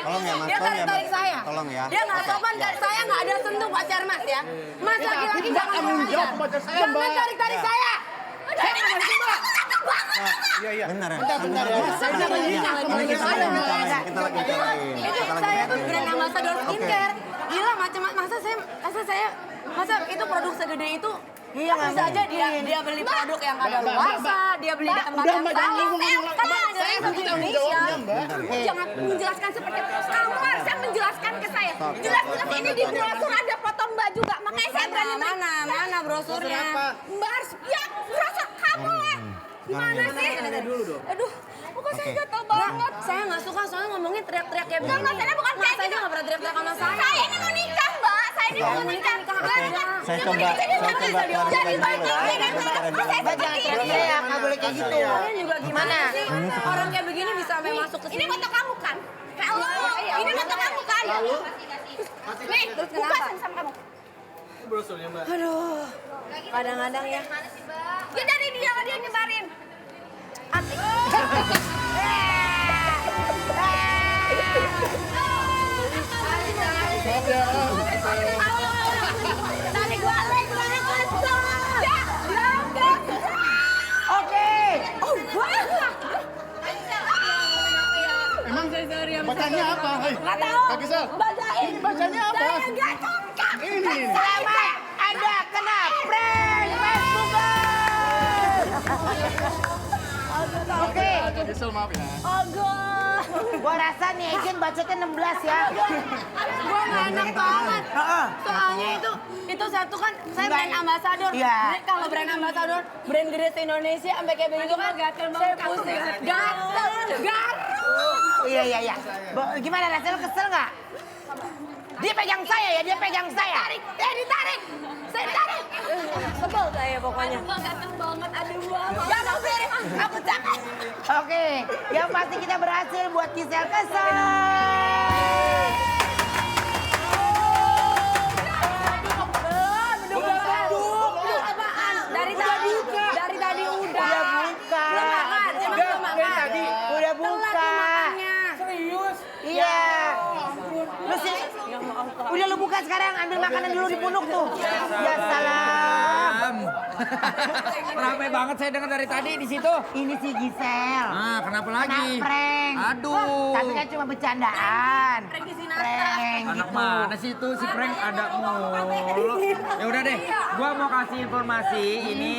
Tolong ya, Mas. Dia Tolong ya, tarik Mas. saya. Tolong ya. Dia nggak sopan, saya nggak ada sentuh pacar Mas ya. Mas laki-laki jangan tanggung kurang jawab ajar. pacar saya, Jangan Mbak. tarik-tarik saya. Iya, iya. Bentar ya. Bentar ya. Saya Iya, jangan iya. nikah sama Ini kita saya, lagi Mbak. bicarain. Kita lagi bicarain. Itu Kita lagi saya tuh bicarain. brand ambassador skincare. Gila masa itu produk segede itu Iya, bisa aja dia beli produk yang kadaluarsa, dia beli di tempat udah, yang Mbak, salah. jangan ngomong. Kan Mbak, ada saya yang butuh satu tanggung Indonesia. jawabnya, Mbak. Jangan menjelaskan seperti itu. Kamu harusnya menjelaskan ke saya. Jelas-jelas ini di brosur ada foto Mbak juga. Makanya saya berani Mana brosurnya? Mbak harus, ya brosur kamu lah. Gimana sih? Aduh, bukan saya gatel banget. Saya nggak suka soalnya ngomongnya teriak-teriak kayak Enggak, begini. masalahnya bukan Mas kayak saya gitu. nggak pernah teriak-teriak sama saya. Saya ini mau nikah Mbak. Saya ini mau nikah. Saya coba Jadi klarifikasi baik dulu ya. ini Bentar ya, kan saya Mbak jangan teriak-teriak, nggak boleh kayak gitu. Kalian juga gimana sih? Orang kayak begini bisa sampai masuk ke Ini sini. foto kamu kan? Halo, ini foto kamu kan? Nih, buka sama kamu. Brosurnya Mbak. Aduh, kadang-kadang ya. Ya dari dia nyebarin. Asik. Tarik balik, Oke. Oh, Emang bacanya apa? Hai. nggak tahu. Kak Gisel. Bacain. Ini bacanya apa? Saya nggak suka. Ini. Selamat Anda kena prank Facebookers. Oke. Kak Gisel maaf ya. Gua rasa nih agent budgetnya 16 ya. Gue nggak enak banget. Soalnya itu satu kan saya brand ambassador. Iya. Jadi kalau brand ambassador, brand gede se Indonesia sampai kayak begitu kan saya pusing. Gatel. Iya. Gimana rasanya lu kesel nggak? Dia pegang saya ya, dia pegang saya. Ditarik. Saya tarik. Sebel saya pokoknya. Gatel banget, aduh banget. Gak mau sih, aku capek. Oke, yang pasti kita berhasil buat Gisel kesel. Beduk apaan? Dari tadi udah. Udah buka. Belum makan. Udah buka. Serius? Iya. Lu sih, udah lu buka sekarang, ambil makanan dulu di punuk tuh. Ya salam. Ramai banget saya dengar dari tadi di situ. Ini si Gisel. Ah, kenapa Kena lagi? prank. Aduh. Tapi kan cuma bercandaan. Prank di Sinatra. Prank Anak gitu. mana sih itu si prank ada mulu. Ya udah deh, gua mau kasih informasi. Ini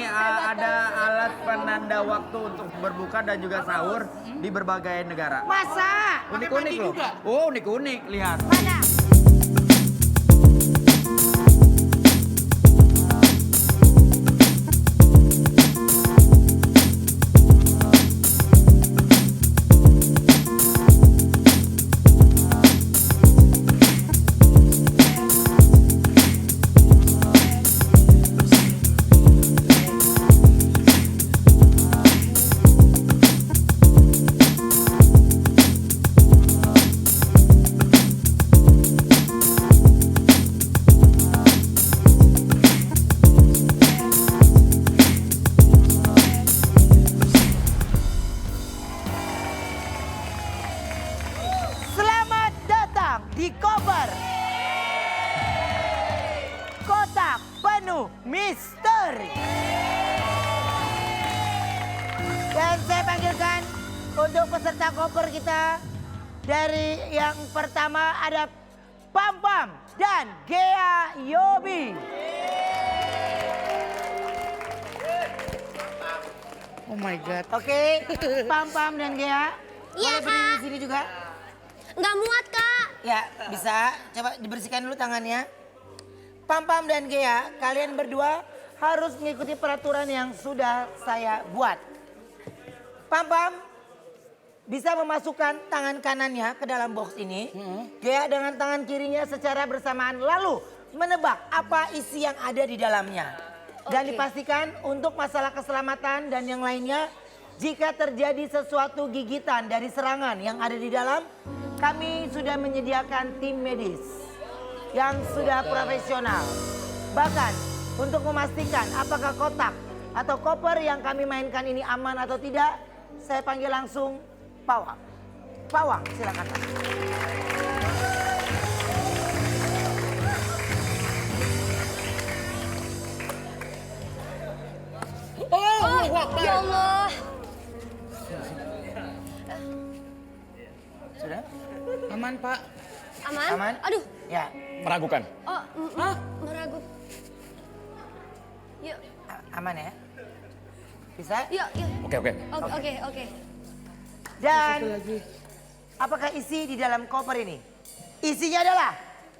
ada alat penanda waktu untuk berbuka dan juga sahur di berbagai negara. Masa? Unik-unik loh. Oh, unik-unik. Lihat. Mana? Selamat datang di Koper. Kotak penuh misteri. Dan saya panggilkan untuk peserta Koper kita. Dari yang pertama ada Pam Pam dan Gea Yobi. Oh my God. Oke, Pam Pam dan Gea. Iya, Boleh berdiri Kak. di sini juga? Nggak muat, Kak. Ya, bisa. Coba dibersihkan dulu tangannya. Pam Pam dan Gea, kalian berdua harus mengikuti peraturan yang sudah saya buat. Pam Pam bisa memasukkan tangan kanannya ke dalam box ini. Gea dengan tangan kirinya secara bersamaan lalu menebak apa isi yang ada di dalamnya. Dan dipastikan untuk masalah keselamatan dan yang lainnya, jika terjadi sesuatu gigitan dari serangan yang ada di dalam, kami sudah menyediakan tim medis yang sudah profesional. Bahkan untuk memastikan apakah kotak atau koper yang kami mainkan ini aman atau tidak, saya panggil langsung Pawang. Pawang, silakan. Ya Allah. Sudah? Aman, Pak. Aman? Aman? Aduh. Ya. Meragukan. Oh, meragu. Yuk, Aman ya? Bisa? yuk. Oke. Oke. Dan apakah isi di dalam koper ini? Isinya adalah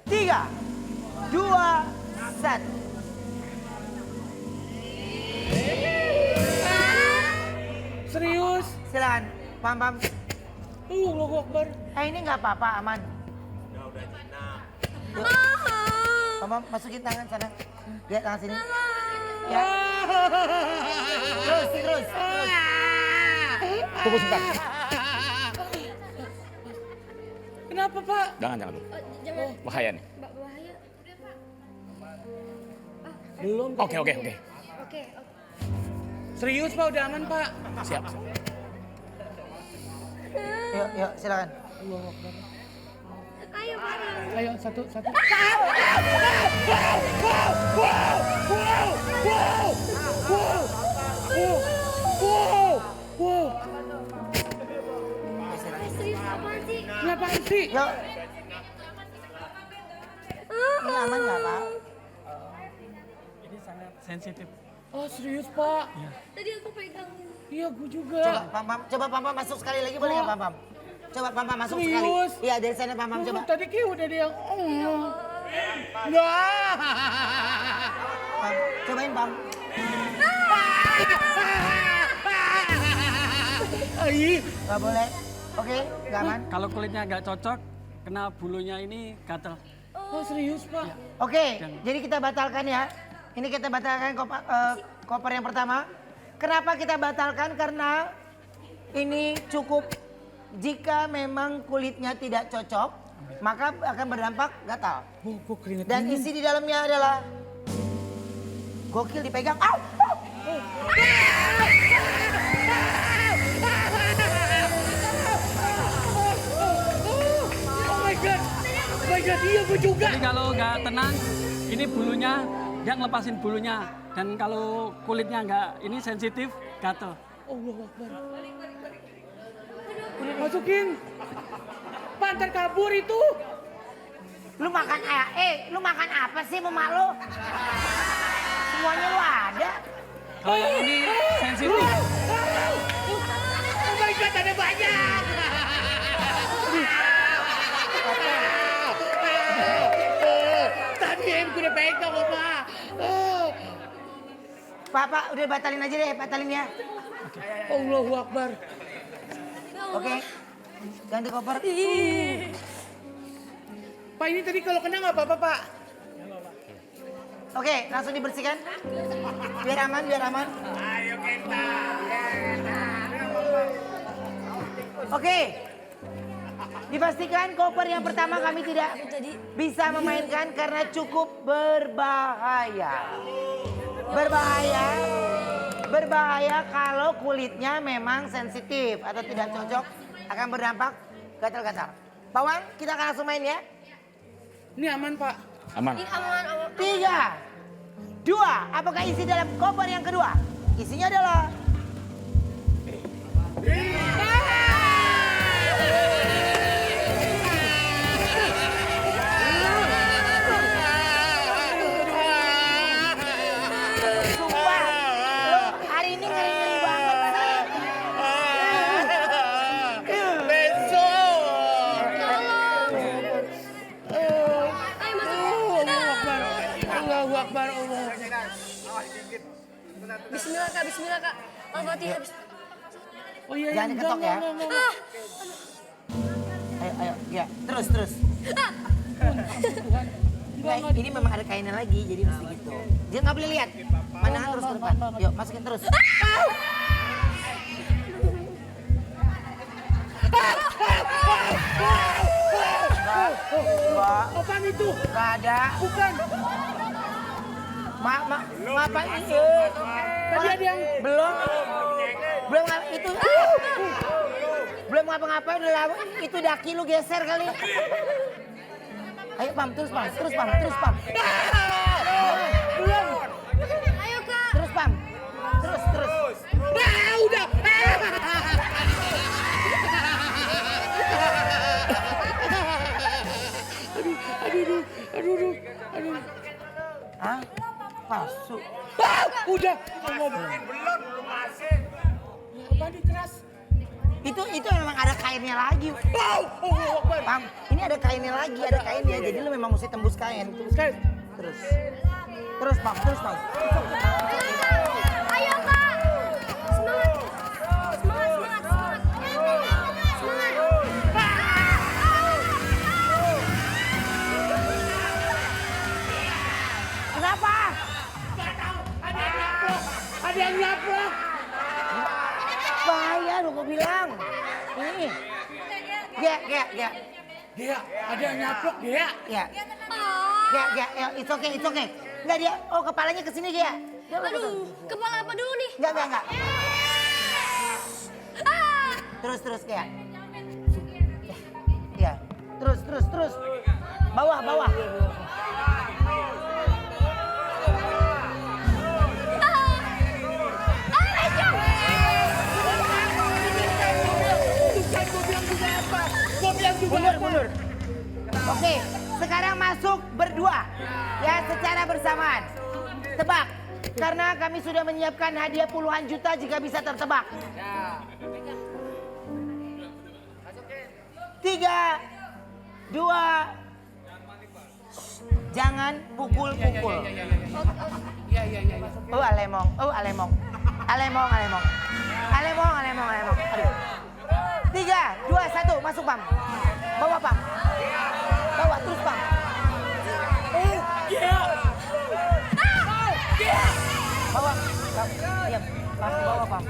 3, 2, 1. Serius? Silakan, Pam Pam. Allahu Akbar. Ini nggak apa-apa, aman. Yuk. Pam Pam, masukin tangan sana. Lihat tangan sini. Ya. Terus. Tunggu sebentar. Kenapa Kenapa Pak? Jangan dulu. Bahaya nih. Bahaya. Belum. Oke. Oke. Serius Pak, udah aman Pak. Siap. Yuk, silakan. Ayo bareng. Ayo, satu. Wow. Serius apaan sih? Kenapa sih? Yuk. Ini aman nggak Pak? Ini sangat sensitif. Oh serius Pak? Tadi aku pegangin. Iya, gue juga. Coba Pam masuk sekali lagi boleh nggak Pam? Coba Pam masuk sekali. Serius? Iya dari sana Pam coba. Tadi kayak udah ada yang Nggak. Pam, cobain Pam. Nggak boleh. Oke, nggak aman. Kalau kulitnya nggak cocok, kena bulunya ini gatel. Oh serius Pak? Oke, jadi kita batalkan ya. Ini kita batalkan koper yang pertama. Kenapa kita batalkan? Karena ini cukup jika memang kulitnya tidak cocok, maka akan berdampak gatal. Dan isi di dalamnya adalah gokil dipegang. Au! Oh my god, iya gue juga. Jadi kalau nggak tenang, ini bulunya, dia ngelepasin bulunya. Dan kalau kulitnya nggak ini sensitif, gatel. Allah Akbar. Masukin. Pantar kabur itu. Lu makan lu makan apa sih emak lu? Semuanya lu ada. Kalau yang ini sensitif. Oh my god, ada banyak. Tadi em gue udah pegang Pak. Pak, udah batalin aja deh, batalin ya. Allahu Akbar. Oke, ganti koper. Pak ini tadi kalau kena nggak apa-apa Pak? Oke, langsung dibersihkan. Biar aman. Ayo kita. Oke. Dipastikan koper yang pertama kami tidak bisa memainkan karena cukup berbahaya. Berbahaya kalau kulitnya memang sensitif atau tidak cocok, akan berdampak gatal-gatal. Pak Wan, kita akan langsung main ya. Ini aman Pak? Aman. 3, 2, apakah isi dalam koper yang kedua? Isinya adalah sumpah, lo hari ini ngeri-ngeri banget sih. Allahu Akbar. Bismillah Kak. Al-Fatihah. Oh iya, Jangan diketok ya. Ayo, ya, terus. Ini memang ada kainnya lagi, jadi mesti gitu. Dia nggak boleh lihat. Pandangan terus ke depan. Yuk, masukin terus. Enggak. Apaan itu? Nggak ada. Bukan. Ngapain ini? Tadi ada yang itu. Belum ngapa-ngapain udah lama. Itu daki lu geser kali. Ayo Pam, terus Pam. belum. Ayo Kak. Terus Pam. Terus. Udah. Aduh. Hah? Palsu. Udah. Belum masih. Apaan ini keras? Itu memang ada kainnya lagi. Pam, ini ada kainnya lagi, ada kainnya. Jadi lu memang mesti tembus kain. Terus Pam. Ayo Kak. Semangat. Kenapa? Ada yang nyaplok. Bahaya lu gua bilang. Nih. Gak. Gea, ada yang nyaplok Gea. Ya. Gea, it's okay. Enggak dia, kepalanya ke sini Gea. Aduh, kepala apa dulu nih? Enggak. Terus Gea. Ya, terus. Bawah. Mundur. Oke, sekarang masuk berdua. Ya, secara bersamaan. Tebak. Karena kami sudah menyiapkan hadiah puluhan juta jika bisa tertebak. 3, 2, jangan pukul-pukul. Iya. Alemong. Aduh. 3, 2, 1, masuk Pam. Bawa Pam. Bawa terus Pam. Bawa. Diam. Bawa Pam.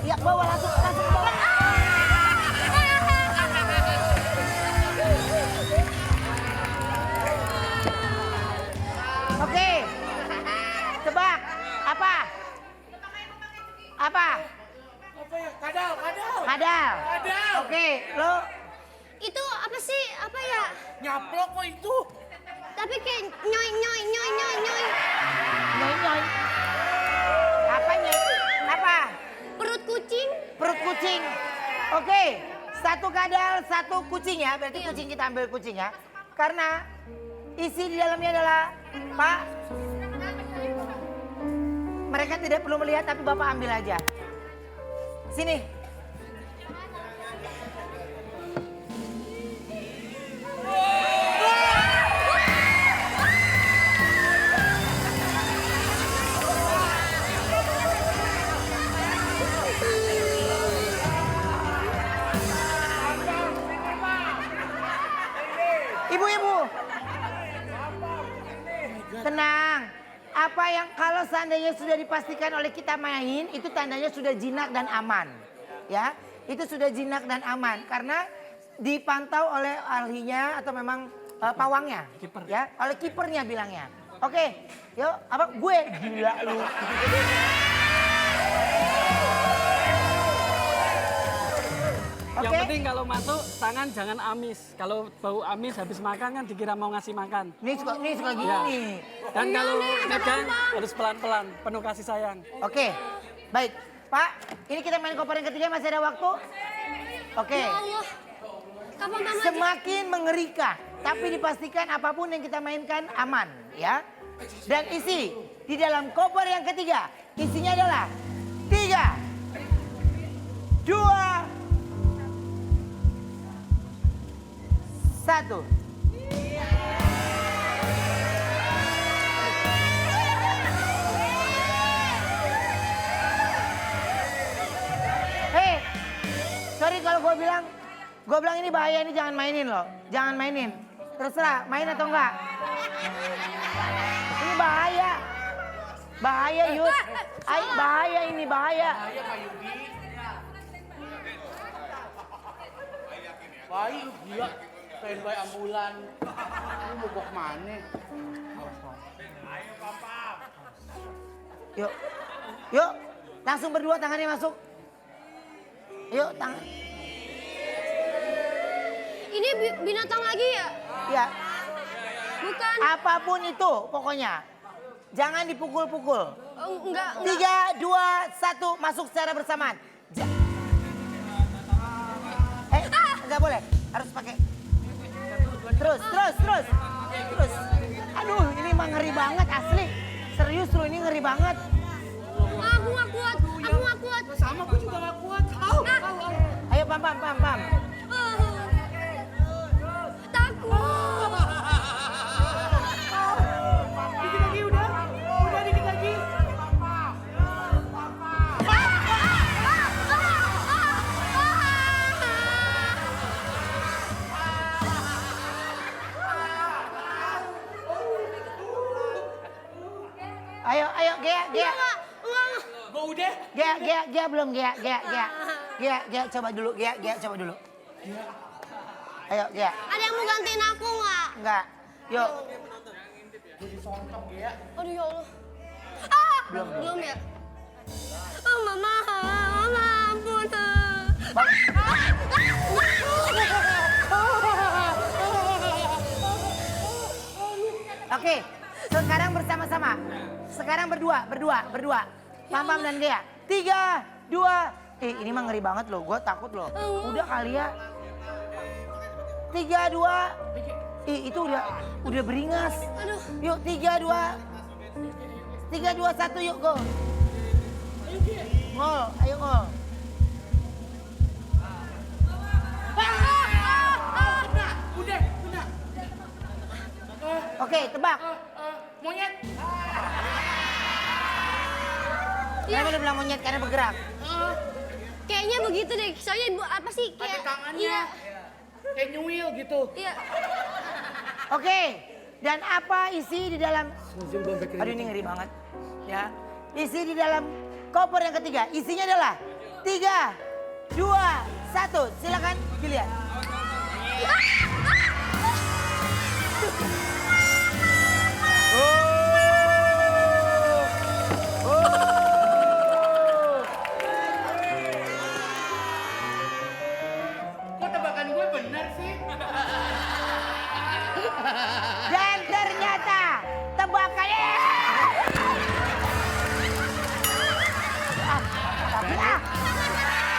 Iya, bawa langsung bawa. Oke. Tebak. Apa? Apa ya? Kadal. Oke, lo Itu apa sih? Apa ya? Nyaplok kok itu? Tapi kayak nyoy. nyoy. Apanya? Apa? Perut kucing. Perut kucing. Oke, 1 kadal, 1 kucing ya. Berarti kucing kita ambil kucing ya. Karena isi di dalamnya adalah, Pak, mereka tidak perlu melihat tapi Bapak ambil aja. Sini. Ibu-ibu, tenang. Apa yang kalau seandainya sudah dipastikan oleh kita main, itu tandanya sudah jinak dan aman. Ya, itu sudah jinak dan aman karena dipantau oleh ahlinya atau memang pawangnya. Ya, oleh kipernya bilangnya. Oke, yuk, apa gue gila lu. Yang penting kalau masuk tangan jangan amis. Kalau bau amis habis makan kan dikira mau ngasih makan. Ini suka gini. Ya. Dan kalau megang harus pelan-pelan, penuh kasih sayang. Oke, baik. Pak, ini kita main koper yang ketiga, masih ada waktu? Oke. Ya Allah. Kapan Mama? Semakin mengerikan, tapi dipastikan apapun yang kita mainkan aman, ya. Dan isi di dalam koper yang ketiga, isinya adalah 3, 2, 1. Hei, sorry kalau gue bilang ini bahaya, ini jangan mainin loh, jangan mainin. Terserah, main atau enggak. Ini bahaya. Bahaya Yud. Bahaya ini, bahaya. Bayi lu gila. Standby ambulan. Lu mau bawa kemana? Ayo Papa. Yuk. Langsung berdua tangannya masuk. Yuk, tangan. Ini binatang lagi ya? Ya. Bukan. Apapun itu pokoknya. Jangan dipukul-pukul. Enggak. 3, 2, 1, masuk secara bersamaan. Enggak boleh. Harus pakai. Terus. Aduh, ini mah ngeri banget asli. Serius lu, ini ngeri banget. Aku nggak kuat. Sama aku juga gak kuat. Ayo pam. Takut. Dikit lagi udah dikit lagi. Ayo, Gea. Gua udah. Gea belum, Gea, coba dulu, Gea, coba dulu. Ayo, Gia. Ada yang mau gantiin aku nggak? Enggak. Yuk. Aduh ya Allah. Ah, belum ya? Oh, mama ampun. Oke, sekarang bersama-sama. Sekarang berdua. Pam dan Gea. 3, 2. Ini mah ngeri banget loh, gue takut loh. Udah kali ya. 3, 2. Itu udah beringas. Yuk 3, 2. 3, 2, 1 yuk go. Ngol, ayo ngol. Udah. Oke, tebak. Monyet. Kenapa lu bilang monyet karena bergerak? Kayaknya begitu deh. Soalnya apa sih kayak Ada tangannya. Iya. Kayak nyuil gitu. Iya. Oke, dan apa isi di dalam... Aduh ini ngeri banget. Ya, isi di dalam koper yang ketiga. Isinya adalah 3, 2, 1. Silakan dilihat. Kok tebakan gue bener sih? Dan ternyata tebakannya... Tapi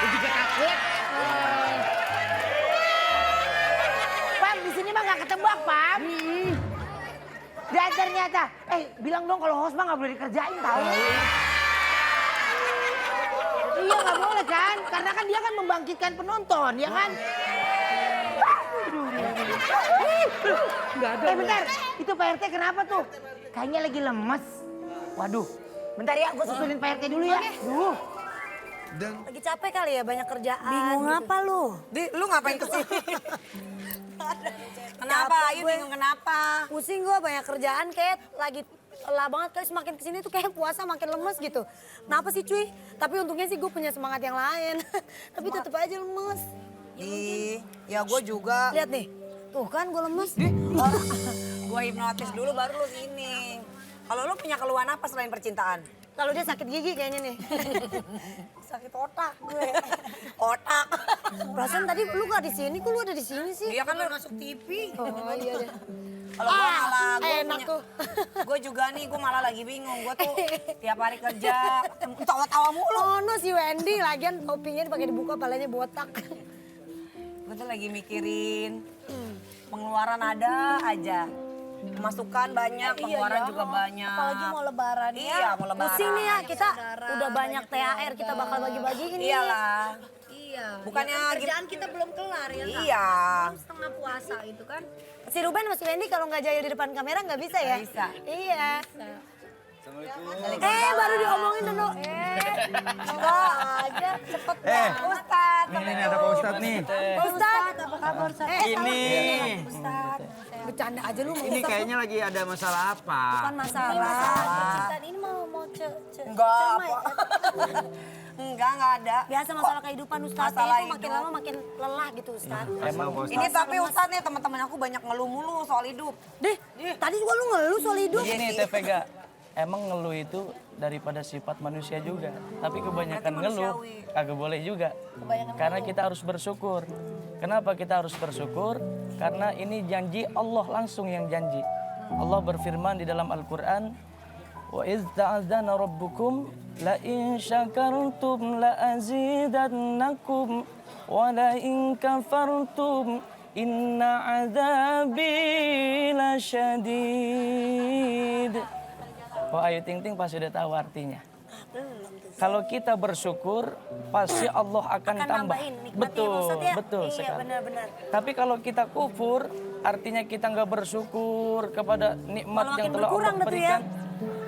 Gue juga takut. Pam, di sini mah nggak ketebak, Pam. Dan ternyata, bilang dong kalau host mah nggak boleh dikerjain tahu. Iya nggak boleh kan, karena kan dia kan membangkitkan penonton, ya kan? Bentar, itu Pak RT kenapa tuh? Kayaknya lagi lemes. Waduh, bentar ya, gue susulin Pak RT dulu ya. Duh. Lagi capek kali ya, banyak kerjaan. Bingung apa lu? Lu ngapain kesini? Kenapa? Ayu bingung kenapa? Pusing gue banyak kerjaan kayak lagi lelah banget. Kayak semakin kesini tuh kayak puasa makin lemes gitu. Kenapa sih cuy? Tapi untungnya sih gue punya semangat yang lain. Tapi tetep aja lemes. Ya gue juga. Lihat nih, tuh kan gue lemes. Gue hipnotis dulu baru lu sini. Kalau lu punya keluhan apa selain percintaan? Kalau dia sakit gigi kayaknya nih. Sakit otak gue. Otak. Perasaan tadi lu gak di sini, kok lu ada di sini sih? Iya kan lu masuk TV. Oh iya deh. Kalau gue malah, enak tuh. Gue juga nih, gue malah lagi bingung. Gue tuh tiap hari kerja, tawa-tawa mulu. Oh no, si Wendy lagian topinya pakai dibuka, palanya botak. Gue tuh lagi mikirin, pengeluaran ada aja. Masukan banyak, pengeluaran juga banyak. Apalagi mau lebaran ya. Iya, mau lebaran. Pusing nih ya, kita udah banyak THR, kita bakal bagi-bagiin nih. Iyalah. Iya. Bukannya kerjaan kita belum kelar ya kan? Iya. Belum setengah puasa itu kan. Si Ruben sama si Wendy kalau nggak jahil di depan kamera nggak bisa ya? Nggak bisa. Iya. Assalamualaikum. Baru diomongin dulu. Enggak aja, cepet banget. Ustadz. Ini ada Pak Ustadz nih. Ustadz, apa kabar Ustadz? Ini. Ustadz. Bercanda aja lu mau Ini Ustadz. kayaknya lagi ada masalah apa? Bukan masalah. Ustadz ini mau Enggak, enggak ada. Biasa masalah kehidupan Ustadz Masalah itu makin hidup. lama makin lelah gitu Ustadz. Emang Pak Ini Ustadz. tapi Ustadz nih teman-teman aku banyak ngeluh mulu soal hidup. Deh, tadi juga lu ngeluh soal hidup. Begini TVG, emang ngeluh itu daripada sifat manusia juga. Tapi kebanyakan ngeluh kagak boleh juga. Karena kita harus bersyukur. Kenapa kita harus bersyukur? Karena ini janji Allah langsung yang janji. Allah berfirman di dalam Al-Quran, wa iz ta'adzana rabbukum la in syakartum la azidannakum wa la in kafartum inna azabi lasyadid. Oh Ayu Ting Ting pasti udah tahu artinya. Kalau kita bersyukur, pasti Allah akan tambah. Betul, betul sekali. Benar-benar. Tapi kalau kita kufur, artinya kita nggak bersyukur kepada nikmat yang telah Allah berikan,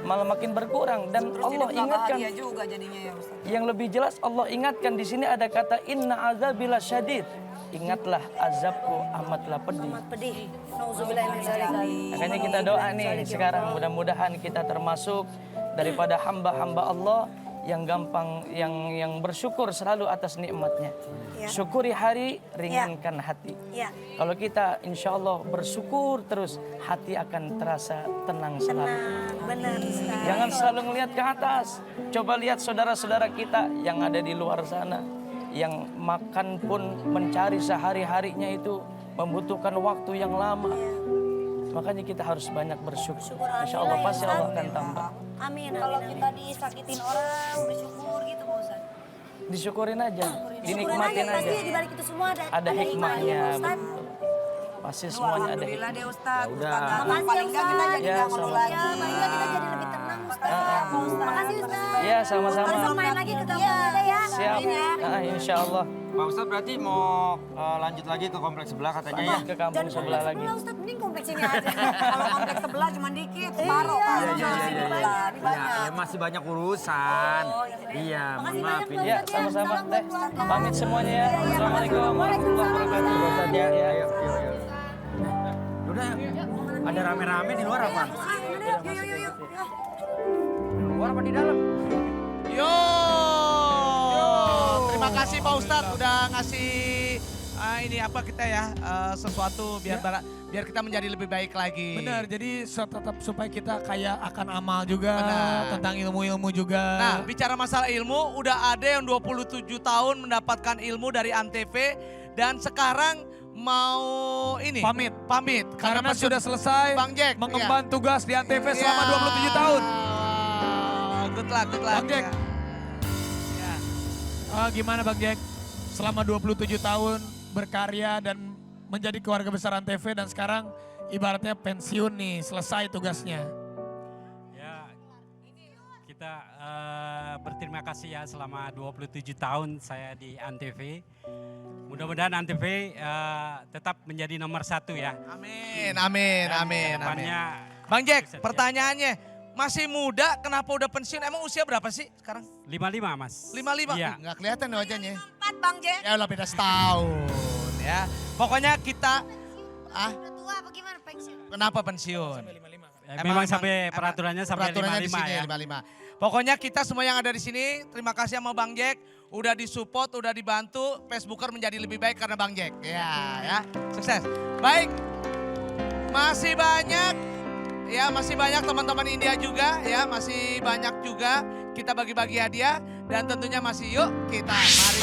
malah makin berkurang. Dan Allah ingatkan, juga jadinya ya Ustaz. yang lebih jelas Allah ingatkan di sini ada kata inna azabila syadid. Ingatlah azabku amatlah pedih. Pedih. Nauzubillahi. Makanya kita doa nih sekarang mudah-mudahan kita termasuk daripada hamba-hamba Allah yang gampang, yang bersyukur selalu atas nikmatnya. Syukuri hari, ringankan hati. Kalau kita insya Allah bersyukur terus, hati akan terasa tenang selalu. Benar. Jangan selalu ngelihat ke atas. Coba lihat saudara-saudara kita yang ada di luar sana, yang makan pun mencari sehari-harinya itu membutuhkan waktu yang lama. Makanya kita harus banyak bersyukur. Insya Allah pasti Allah akan tambah. Amin. Kalau kita disakitin orang, bersyukur gitu Pak Ustaz. Disyukurin aja, dinikmatin aja. Pasti di balik itu semua Ada hikmahnya. Pasti semuanya ada Alhamdulillah hikmah. deh Ustaz. Udah. Paling nggak kita jadi nggak ngeluh lagi. Paling nggak kita jadi lebih tenang Ustaz. Makasih Ustaz. Iya sama-sama. Besok main lagi ketemu ada ya. Siap. Insya Allah. Pak Ustadz berarti mau lanjut lagi ke kompleks sebelah katanya ya? Ke kampung sebelah lagi. Ustaz, mending kompleks ini aja. Kalau kompleks sebelah cuma dikit, separuh Pak. Ini banyak. Ya, masih banyak urusan. Iya, mohon maaf ini. Ya sama-sama. Teh, pamit semuanya ya. Assalamualaikum warahmatullahi wabarakatuh. Ya, ya. Yuk. Udah yuk. Ada rame-rame di luar apa? Yuk. Luar apa di dalam? Yo. Terima kasih Pak Ustadz udah ngasih ini apa kita ya sesuatu biar biar kita menjadi lebih baik lagi. Benar, jadi tetap supaya kita kaya akan amal juga, tentang ilmu-ilmu juga. Nah, bicara masalah ilmu, udah ada yang 27 tahun mendapatkan ilmu dari Antv dan sekarang mau ini pamit Karena pas sudah selesai Bang Jack mengemban tugas di Antv selama 27 tahun. Good luck. Bang Jack. Gimana Bang Jack? Selama 27 tahun berkarya dan menjadi keluarga besar Antv dan sekarang ibaratnya pensiun nih, selesai tugasnya. Ya, kita berterima kasih ya selama 27 tahun saya di Antv. Mudah-mudahan Antv tetap menjadi nomor 1 ya. Amin. Kedepannya, Bang Jack, pertanyaannya masih muda, kenapa udah pensiun? Emang usia berapa sih sekarang? 55 Mas. 55? Iya. Nggak kelihatan wajahnya. 4 Bang Jack. Ya udah beda setahun ya. Pokoknya kita, Udah tua apa gimana pensiun? kenapa pensiun? Memang sampai peraturannya sampai peraturannya 55 di sini, ya. 55. Pokoknya kita semua yang ada di sini, terima kasih sama Bang Jack. Udah disupport, udah dibantu, Facebooker menjadi lebih baik karena Bang Jack. Ya, sukses. Baik, masih banyak teman-teman India juga ya, masih banyak juga kita bagi-bagi hadiah dan tentunya masih yuk kita mari.